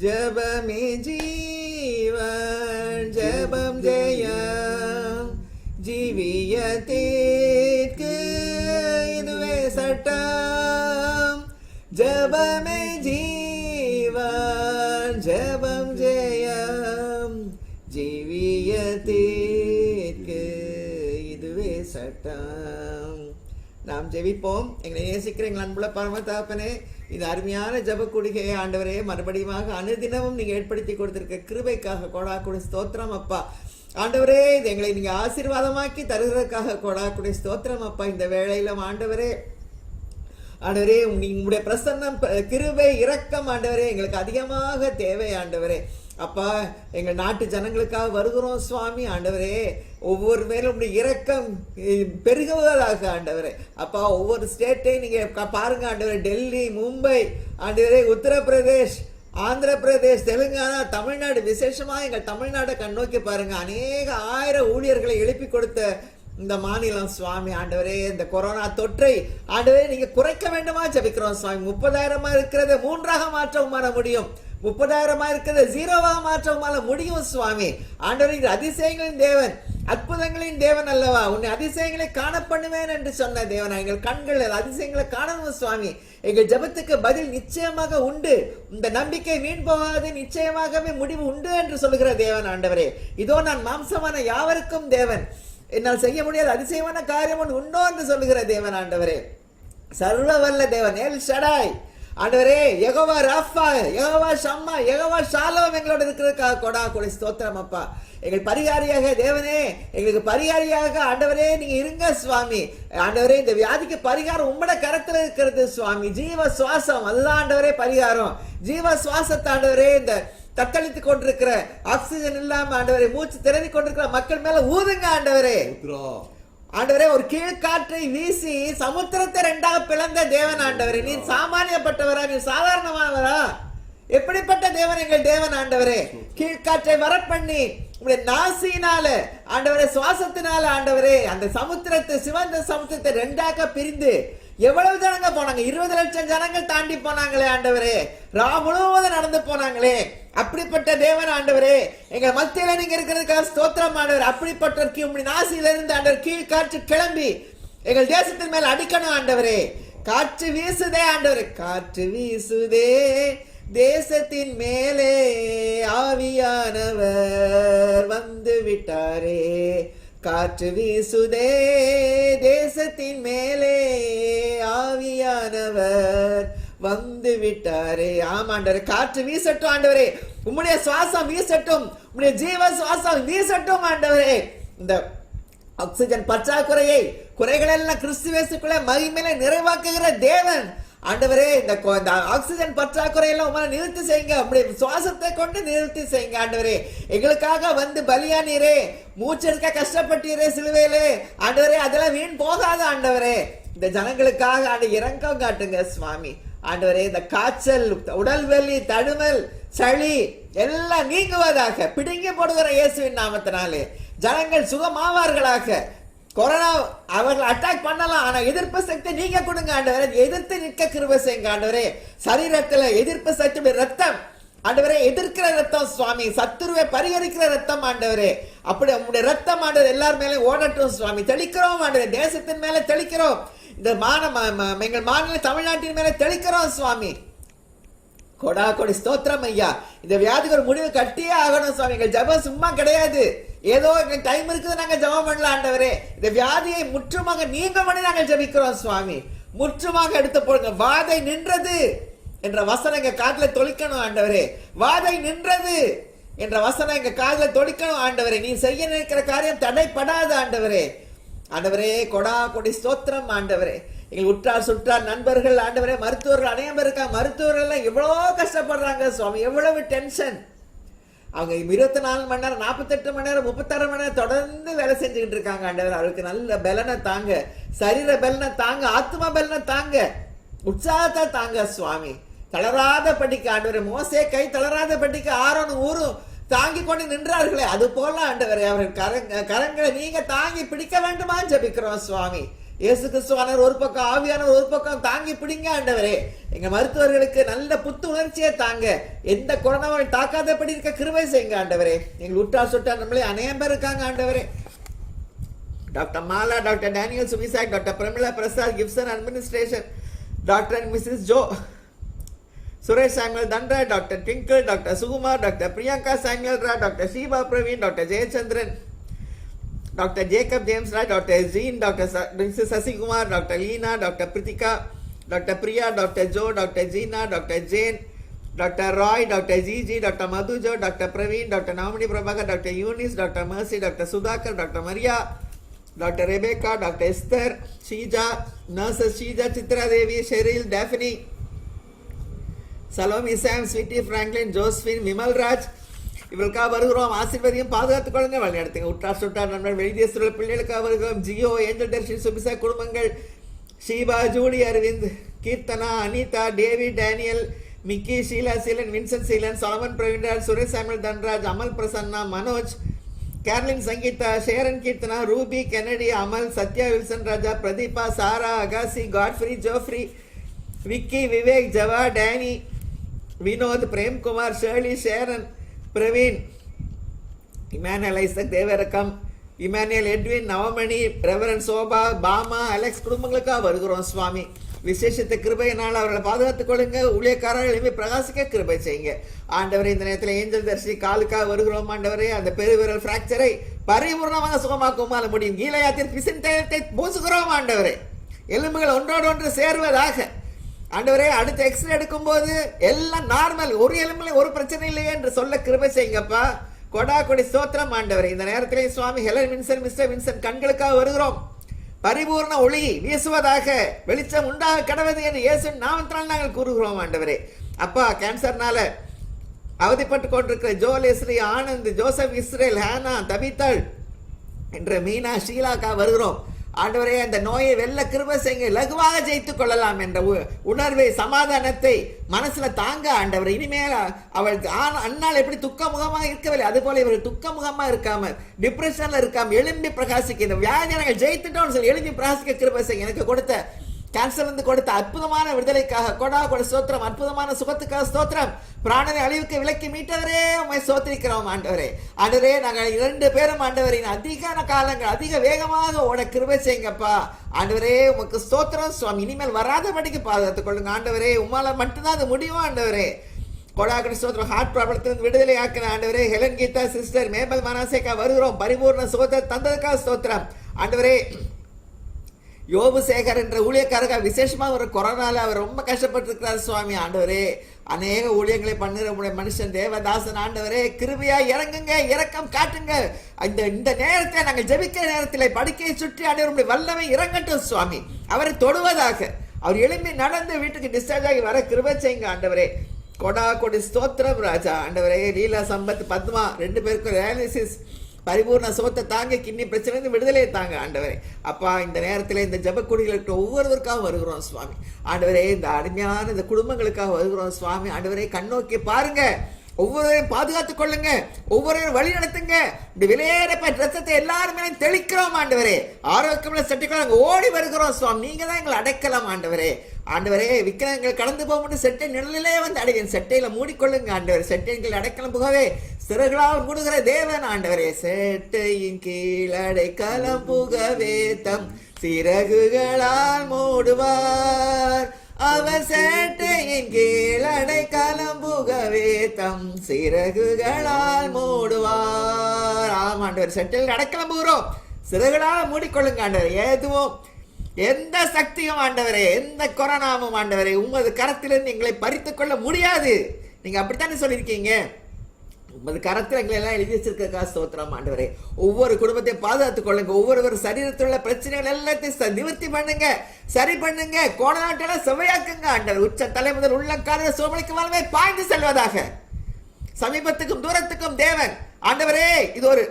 ஜெபமே ஜீவன், ஜெபம் ஜெயம், ஜீவியத்திற்கு இதுவே சட்டம். ஜெபமே ஜீவன், ஜெபம் ஜெயம், ஜீவியத்திற்கு இதுவே சட்டம். நாம் ஜெபிப்போம். எங்களை நேசிக்கிற எங்கள் அன்புள்ள பரம தகப்பனே, இந்த அருமையான ஜெப கூடிகையை ஆண்டவரே மறுபடியும் அனுதினமும் நீங்க ஏற்படுத்தி கொடுத்திருக்க கிருபைக்காக கொடாக்குடி ஸ்தோத்திரம் அப்பா. ஆண்டவரே, இது எங்களை நீங்க ஆசீர்வாதமாக்கி தருகிறதுக்காக கொடாக்குடி ஸ்தோத்திரம் அப்பா. இந்த வேளையிலும் ஆண்டவரே உங்களுடைய பிரசன்னம், கிருபை, இரக்கம் ஆண்டவரே எங்களுக்கு அதிகமாக தேவை ஆண்டவரே. அப்பா, எங்கள் நாட்டு ஜனங்களுக்காக வருகிறோம் சுவாமி. ஆண்டவரே, ஒவ்வொரு மேலும் உங்களுடைய இரக்கம் பெருகுவதாக ஆண்டவரே. அப்பா, ஒவ்வொரு ஸ்டேட்டையும் நீங்க பாருங்க ஆண்டவரே. டெல்லி, மும்பை ஆண்டவரே, உத்தரப்பிரதேஷ், ஆந்திர பிரதேஷ், தெலுங்கானா, தமிழ்நாடு, விசேஷமா எங்கள் தமிழ்நாட்டை கண்ணோக்கி பாருங்க. அநேக 1000 ஊழியர்களை எழுப்பி கொடுத்த இந்த மாநிலம் சுவாமி ஆண்டவரே, இந்த கொரோனா தொற்றை ஆண்டவரே நீங்க குறைக்க வேண்டுமா ஜெபிக்கிறோம் சுவாமி. 30,000 இருக்கிறத 3ஆக மாற்றவுமான முடியும், 30,000 இருக்கிறத 0வாக மாற்றவுமான முடியும் சுவாமி. ஆண்டவரே இது அதிசயங்களின் தேவன், அற்புதங்களின் தேவன் அல்லவா? உன்னை அதிசயங்களை காண பண்ணுவேன் என்று சொன்ன தேவன், எங்கள் கண்கள் அதிசயங்களை காணணும் சுவாமி. எங்கள் ஜெபத்துக்கு பதில் நிச்சயமாக உண்டு, இந்த நம்பிக்கை வீண் போகாது, நிச்சயமாகவே முடிவு உண்டு என்று சொல்லுகிற தேவன் ஆண்டவரே. இதோ நான் மாம்சமான யாவருக்கும் தேவன், என்னால் செய்ய முடியாத அதிசயமான காரியம் ஒன்று உண்டோ என்று சொல்லுகிற தேவன் ஆண்டவரே. சர்வ வல்ல தேவன் எல் ஷடாய் ஆண்டவரே, யெகோவா ராஃபா, யெகோவா ஷம்மா, யெகோவா ஷாலோம் எங்களோட இருக்கிறதுக்காக கொடா கொடி ஸ்தோத்திரம் அப்பா. எங்கள் பரிகாரியாக தேவனே, எங்களுக்கு பரிகாரியாக ஆண்டவரே நீங்க இருங்க சுவாமி. ஆண்டவரே இந்த வியாதிக்கு பரிகாரம் உம்மட கரத்துல இருக்கிறது சுவாமி. ஜீவ சுவாசம் அதுதான் ஆண்டவரே பரிகாரம். ஜீவ சுவாசத்தை ஆண்டவரே இந்த தத்தளித்து கொண்டிருக்கிற, ஆக்சிஜன் இல்லாம ஆண்டவரே மூச்சு திறவி கொண்டிருக்கிற மக்கள் மேல ஊதுங்க ஆண்டவரே. ஆண்டவரே ஒரு கீழ்காற்றை வீசி சமுத்திரத்தை 2ஆக பிளந்த தேவன் ஆண்டவரே. நீ சாமானியப்பட்டவரா, நீ சாதாரணமானவரா? எப்படிப்பட்ட தேவன் எங்கள் தேவன் ஆண்டவரே. கீழ்காற்றை வரப்பண்ணி உங்களுடைய நாசியினால ஆண்டவரே, சுவாசத்தினால ஆண்டவரே அந்த சமுத்திரத்தை, சிவந்த சமுத்திரத்தை 2ஆக பிரிந்து எவ்வளவு ஜனங்க போனாங்க? 20 லட்சம் ஜனங்கள் தாண்டி போனாங்களே ஆண்டவரே. முழுவதும் நடந்து போனாங்களே. அப்படிப்பட்ட தேவன் ஆண்டவரே, எங்க மத்தியில நீங்க இருக்கிறதுக்காக ஸ்தோத்திரம் ஆண்டவர். அப்படிப்பட்ட உங்களுடைய நாசியிலிருந்து ஆண்டவர் கீழ் காற்று கிளம்பி எங்கள் தேசத்தின் மேல் அடிக்கணும் ஆண்டவரே. காற்று வீசுதே ஆண்டவரே, காற்று வீசுதே தேசத்தின் மேலே, ஆவியானவர் வந்து விட்டாரே. காற்று வீசுதே தேசத்தின் மேலே, ஆவியானவர் வந்து விட்டாரே. ஆமாண்டவரே, காற்று வீசட்டும் ஆண்டவரே. உம்முடைய சுவாசம் வீசட்டும், உம்முடைய ஜீவ சுவாசம் வீசட்டும் ஆண்டவரே. இந்த ஆக்சிஜன் பற்றாக்குறையை, குறைகளெல்லாம் கிறிஸ்துவேசுக்குள்ள மகிமையில நிறைவாக்குகிற தேவன் ஆண்டவரே. இந்த ஆக்சிஜன் பற்றாக்குறை எல்லாம் உங்களை நிறுத்தி செய்யுங்க, உங்களுடைய சுவாசத்தை கொண்டு நிறுத்தி செய்யுங்க ஆண்டவரே. எங்களுக்காக வந்து பலியானீரே, மூச்செடுக்க கஷ்டப்பட்டீரே சிலுவையிலே ஆண்டவரே, அதெல்லாம் வீண் போகாத ஆண்டவரே. இந்த ஜனங்களுக்காக ஆண்டு இரக்கம் காட்டுங்க சுவாமி. ஆண்டவரே இந்த காய்ச்சல், உடல் வலி, தடுமல், சளி எல்லாம் நீங்குவதாக பிடுங்கி போடுகிற இயேசுவின் நாமத்தினாலே ஜனங்கள் சுகமாவார்களாக. கொரோனா அவர்கள் அட்டாக் பண்ணலாம், ஆனா எதிர்ப்பு சக்தி நீங்க கொடுங்க ஆண்டவரே. எதிர்த்து நிற்க கிருபை செய்யுங்க ஆண்டவரே. சரீரத்துல எதிர்ப்பு சக்தி, ரத்தம் ஆண்டவரே, எதிர்க்கிற ரத்தம் சுவாமி, சத்துருவை பரிகரிக்கிற ரத்தம் ஆண்டவரே. அப்படி உங்களுடைய ரத்தம் ஆண்டவர் எல்லார் மேலே ஓடட்டும் சுவாமி. தெளிக்கிறோம் ஆண்டவரே, தேசத்தின் மேல தெளிக்கிறோம், இந்த எங்கள் மாநில தமிழ்நாட்டின் மேல தெளிக்கிறோம் சுவாமி. கொடா கொடி ஸ்தோத்திரம் ஐயா. இந்த வியாதிக்கு ஒரு முடிவு கட்டியே ஆகணும் சுவாமி. எங்கள் ஜபம் சும்மா கிடையாது, ஏதோ எங்க டைம் இருக்குது நாங்க ஜபம் பண்ணலாம் ஆண்டவரே. இந்த வியாதியை முற்றுமாக நீங்க பண்ணி நாங்கள் ஜபிக்கிறோம் சுவாமி. முற்றுமாக எடுத்து போடுங்க. வாதை நின்றது என்ற வசனம் எங்க காதுல தொளிக்கணும் ஆண்டவரே. வாதை நின்றது என்ற வசனம் எங்க காதுல தொளிக்கணும் ஆண்டவரே. நீ செய்ய நினைக்கிற காரியம் தடைப்படாது ஆண்டவரே. ஆண்டவரே கொடா கொடி ஸ்தோத்திரம் ஆண்டவரே. எங்கள் உற்றார் சுற்றார் நண்பர்கள் ஆண்டவரே, மருத்துவர்கள் அநேகம் இருக்காங்க. மருத்துவர்கள் எல்லாம் எவ்வளோ கஷ்டப்படுறாங்க சுவாமி, எவ்வளவு டென்ஷன். அவங்க 24 மணி நேரம், 48 மணி நேரம், 36 மணி நேரம் தொடர்ந்து வேலை செஞ்சுக்கிட்டு இருக்காங்க ஆண்டவர். அவருக்கு நல்ல பலனை தாங்க, சரீர பலனை தாங்க, ஆத்மா பலனை தாங்க, உற்சாகத்தை தாங்க சுவாமி. தளராத படிக்க ஆண்டவரே, மோசே கை தளராத படிக்க ஆரோன் ஊரும் தாங்கி கொண்டு நின்றார்களே, அது போல ஆண்டவரே அவர்கள் கரங்களை நீங்க தாங்கி பிடிக்க வேண்டுமா ஜபிக்கிறோம் சுவாமி. இயேசு கிறிஸ்துவானவர் ஒரு பக்கம், ஆவியானவர் ஒரு பக்கம் தாங்கி பிடிங்க ஆண்டவரே. எங்க மருத்துவர்களுக்கு நல்ல புத்து உணர்ச்சியை தாங்க, எந்த கொரோனாவை தாக்காதபடி இருக்க கிருபை செய்யுங்க ஆண்டவரே. எங்கள் உற்றார் சுற்றார் நம்மளே அநேகம் பேர் இருக்காங்க ஆண்டவரே. டாக்டர் மாலா, டாக்டர் டேனியல் சுமிசாக், doctor Pramila Prasad, Gibson administration, doctor and Mrs Jo, Suresh Samuel தண்டா, doctor Twinkle, doctor Sukumar, doctor Priyanka Samuel ரா, doctor Sheeba Praveen, doctor Jayachandran, doctor Jacob James Roy, doctor Jean, doctor Mrs Sasikumar, doctor Leena, doctor Prithika, doctor Priya, doctor Jo, doctor Jeena, doctor Jane, doctor Roy, doctor Jiji, doctor Madhujo, doctor Praveen, doctor Navamani Prabhakar, doctor Eunice, doctor mercy, doctor Sudhakar, doctor Maria, doctor Rebecca, doctor Esther, Sheeja, nurses Sheeja, Chitra Devi, Cheryl, Daphne, Salome, Sam, Sweety, Franklin, Josephine, Vimalraj, இவர்களுக்காக வருகிறோம். ஆசீர்வதியும் பாதுகாத்துக் கொள்ளுங்க, வழிநடத்துங்க. உற்றார் சுற்றார் நண்பர்கள், வெளிதேச பிள்ளைகளுக்காக வருகிறோம். Jio, angel டெர்ஷன், சுபிசா குடும்பங்கள், Sheeba, Judy, Aravind, Keerthana, Anitha, David, Daniel, Mickey, Sheela Seelan, Vincent Seelan, Solomon Praveenraj, Suresh Samuel Dhanraj, Amal Prasanna, Manoj, கேர்லின் Sangeetha, Sharon Keerthana, Ruby, Kennedy, Amal, Sathya, Wilson Raja, Pratheeba, Sarah, அகாசி, காட்ஃப்ரி, ஜோஃப்ரி, விக்கி, விவேக், ஜவா, Danny, Vinod, Premkumar, Shirley, Sharon, Praveen, Emmanuel Isaac, தேவரக்கம், Emmanuel, Edwin, Navamani, Reverend Shobha, Bama, Alex குடும்பங்களுக்காக வருகிறோம் சுவாமி. விசேஷத்தை கிருபையினால் அவர்களை பாதுகாத்துக் கொள்ளுங்க. ஊழியக்காரர்கள் எழுப்பி பிரகாசிக்க கிருபை செய்யுங்க ஆண்டவரே. இந்த நேரத்தில் ஏஞ்சல் தரிசி காலுக்காக வருகிறோம் ஆண்டவரே. அந்த பெருவிரல் பிராக்சரை பரிபூர்ணமாக சுகமாக்குமால முடியும். கீழையாத்தில் பிசின்தயத்தை பூசுகிறோம் ஆண்டவரே. எலும்புகள் ஒன்றோடு ஒன்று சேர்வதாக ஆண்டவரே. அடுத்த எக்ஸ்ரே எடுக்கும் போது எல்லாம் நார்மல், ஒரு எலும்புல ஒரு பிரச்சனை இல்லையே என்று சொல்ல கிருபை செய்யுங்கப்பா. கொடா கொடி ஸ்தோத்திரம் ஆண்டவரே. இந்த நேரத்திலே சுவாமி ஹெலன் வின்சன், மிஸ்டர் வின்சன் கண்களுக்காக வருகிறோம். பரிபூர்ண ஒளி வீசுவதாக, வெளிச்சம் உண்டாக கடவுது என்று இயேசு நாமத்தினால் நாங்கள் கூறுகிறோம் ஆண்டவரே. அப்பா, கேன்சர்னால அவதிப்பட்டு கொண்டிருக்கிற ஜோலேஸ்ரீ, ஆனந்த், ஜோசப், இஸ்ரேல், ஹானா, தபித்தாள் என்ற மீனா, ஷீலாக்கா வருகிறோம் ஆண்டவரே. அந்த நோயை வெல்ல கிருபை செய்யுங்க. லகுவாக ஜெயித்துக் கொள்ளலாம் என்ற உணர்வை, சமாதானத்தை மனசுல தாங்க ஆண்டவர். இனிமேல் அவள் அன்னால் எப்படி துக்க முகமாக இருக்கவில்லை, அது போல இவர்கள் துக்க முகமா இருக்காம, டிப்ரெஷன்ல இருக்காம எழும்பி பிரகாசிக்க, இந்த வியாதியை நாங்கள் ஜெயித்துட்டோம்னு சொல்லி எழும்பி பிரகாசிக்க கிருபை செய்யுங்க. எனக்கு கொடுத்த கேன்சர் இருந்து கொடுத்த அற்புதமான விடுதலைக்காக கொடா கொடை ஸ்தோத்திரம். அற்புதமான சுகத்துக்காக ஸ்தோத்திரம். பிராணனை அழிவுக்கு விலக்கி மீட்டவரே உம்மை ஸ்தோத்திரிக்கிறோம் ஆண்டவரே. ஆண்டவரே, நாங்கள் 2 பேரும் ஆண்டவரின் அதிகான காலங்கள் அதிக வேகமாக ஓட கிருபை செய்யுங்கப்பா ஆண்டவரே. உமக்கு ஸ்தோத்திரம் சுவாமி. இனிமேல் வராதபடிக்கு பாதுகாத்துக் கொள்ளுங்க ஆண்டவரே. உம்மால மட்டும்தான் அது முடியும் ஆண்டவரே. கொடாகடி ஸ்தோத்திரம். ஹார்ட் ப்ராப்ளத்திலிருந்து விடுதலை ஆக்கின ஆண்டவரே. ஹெலன் கீதா சிஸ்டர், மேபல் மனாசேக்கா வருகிறோம். பரிபூர்ண சுகத்தை தந்ததுக்காக ஸ்தோத்திரம் ஆண்டவரே. யோபு சேகர் என்ற ஊழியக்காரங்க விசேஷமா ஒரு கொரோனால அவர் ரொம்ப கஷ்டப்பட்டு இருக்கிறார் சுவாமி ஆண்டவரே. அநேக ஊழியங்களை பண்ணுற மனுஷன் தேவதாசன் ஆண்டவரே. கிருபையா இறங்குங்க, இரக்கம் காட்டுங்க. இந்த நேரத்தை நாங்கள் ஜெபிக்கிற நேரத்தில் படுக்கையை சுற்றி ஆண்டவர் வல்லமை இறங்கட்டும் சுவாமி. அவரை தொடுவதாக, அவர் எழுப்பி நடந்து வீட்டுக்கு டிஸ்சார்ஜ் ஆகி வர கிருபை செய்யுங்க ஆண்டவரே. கொடா கொடி ஸ்தோத்திரம் ராஜா ஆண்டவரே. லீலா, சம்பத், பத்மா 2 பேருக்கும் டயாலிசிஸ் பரிபூர்ண சுகத்தை தாங்க, கிண்ணி பிரச்சனை விடுதலையை தாங்க ஆண்டவரே. அப்பா, இந்த நேரத்தில் இந்த ஜபக்குடிகளுக்கு ஒவ்வொருவருக்காக வருகிறோம் சுவாமி ஆண்டவரே. இந்த அருமையான இந்த குடும்பங்களுக்காக வருகிறோம் சுவாமி ஆண்டவரே. கண்ணோக்கி பாருங்க, ஒவ்வொருவரையும் பாதுகாத்துக் கொள்ளுங்க, ஒவ்வொருவரையும் வழி நடத்துங்க. இந்த விலையேறப்பட்ட ரத்தத்தை எல்லாருமே தெளிக்கிறோம் ஆண்டவரே. ஆரோக்கியமுள்ள சட்டைக்குள்ள நாங்கள் ஓடி வருகிறோம் சுவாமி. நீங்க தான் எங்களை அடைக்கலாம் ஆண்டவரே. ஆண்டவரே, விக்கிரங்கள் கடந்து போக முடியும், செட்டை நிழலிலே வந்து அடைவேன். செட்டையில மூடிக்கொள்ளுங்க ஆண்டவரே. செட்டைகள் அடைக்கலம் புகவே சிறகுகளால் மூடுகிற தேவன் ஆண்டவரே. செட்டையின் கீழ் அடைக்கலம் புகவே தம் சிறகுகளால் மூடுவார். அவர் சேட்டையின் கீழ் அடைக்கலம் புகவே தம் சிறகுகளால் மூடுவார். ஆமாண்டவர், செட்டையில் அடைக்கலம் புகிறோம், சிறகுகளால் மூடிக்கொள்ளுங்க ஆண்டவர். எந்த சக்தியும் ஆண்டவரே, எந்த கொரோனாவும் ஆண்டவரே உமது கரத்திலிருந்து எங்களை பறித்துக் கொள்ள முடியாது. நீங்க அப்படித்தானே சொல்லியிருக்கீங்க. உமது கரத்தில் எங்களை எல்லாம் எழுதி வச்சிருக்க ஸ்தோத்திரம் ஆண்டவரே. ஒவ்வொரு குடும்பத்தையும் பாதுகாத்துக் கொள்ளுங்க. ஒவ்வொரு சரீரத்தில் உள்ள பிரச்சனைகள் எல்லாத்தையும் நிவர்த்தி பண்ணுங்க, சரி பண்ணுங்க. கோணநாட்டெல்லாம் செவையாக்குங்க ஆண்டவர். உச்ச தலை முதல் உள்ளங்கால சோமளிக்கு வாழ்வை பாய்ந்து செல்வதாக. சமீபத்துக்கும் தூரத்துக்கும் தேவன் ஆண்டவரே. இது ஒரு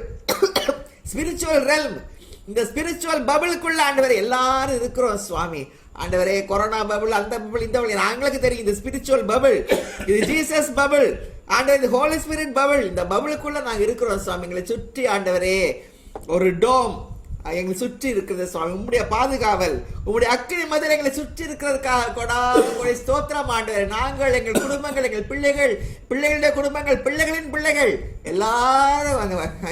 ஸ்பிரிச்சுவல் ரெல்ம். இந்த ஸ்பிரிச்சுவல் பபிளுக்குள்ள ஆண்டவரே எல்லாரும் இருக்கிறோம் சுவாமி ஆண்டவரே. கொரோனா பபிள், அந்த பபிள், இந்த பபிள் எங்களுக்கு தெரியும். இந்த ஸ்பிரிச்சுவல் பபிள், இது ஜீசஸ் பபிள் ஆண்டவர், இது ஹோலி ஸ்பிரிட் பபிள். இந்த பபிளுக்குள்ள நாங்க இருக்கிறோம் சுவாமி. எங்களை சுற்றி ஆண்டவரே ஒரு டோம் எங்களை சுற்றி இருக்கிறது சுவாமி. உங்களுடைய பாதுகாவல், உங்களுடைய அக்கினி மதில் எங்களை சுற்றி இருக்கிறதுக்காக கொடா கொடை ஸ்தோத்திரம் ஆண்டவரே. நாங்கள், எங்கள் குடும்பங்கள், எங்கள் பிள்ளைகள், பிள்ளைகளுடைய குடும்பங்கள், பிள்ளைகளின் பிள்ளைகள் எல்லாரும்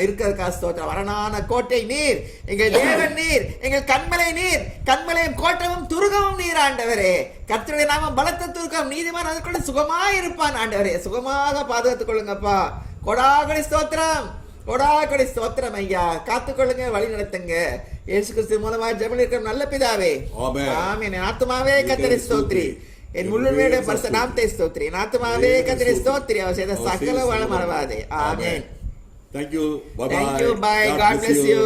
இருக்கிறதுக்காக ஸ்தோத்திரம். வரணான கோட்டை நீர், எங்கள் தேவன் நீர், எங்கள் கண்மலை நீர், கண்மலையும் கோட்டமும் துருகமும் நீர் ஆண்டவரே. கர்த்தருடைய நாமம் பலத்த துருகம், நீதிமான் அதற்குள்ள சுகமாக இருப்பான் ஆண்டவரே. சுகமாக பாதுகாத்துக் கொள்ளுங்கப்பா. கொடாகடி ஸ்தோத்திரம், கொடாகடி ஸ்தோத்திரம் ஐயா. காத்துக்கொள்ளுங்க, வழி நடத்துங்க. இயேசு கிறிஸ்து மூலமா ஜெபம் இருக்கிற நல்ல பிதாவே, ஆமென். ஆத்துமாவே கர்த்தரை ஸ்தோத்திரி, என் முழுமையுடைய பரிசுத்த நாமத்தை ஸ்தோத்திரி. என் ஆத்துமாவே கர்த்தரை ஸ்தோத்திரி, அவர் செய்த சகல வளம் மறவாதே. ஆமென். Thank you. Bye bye. Thank you. Bye. God bless you.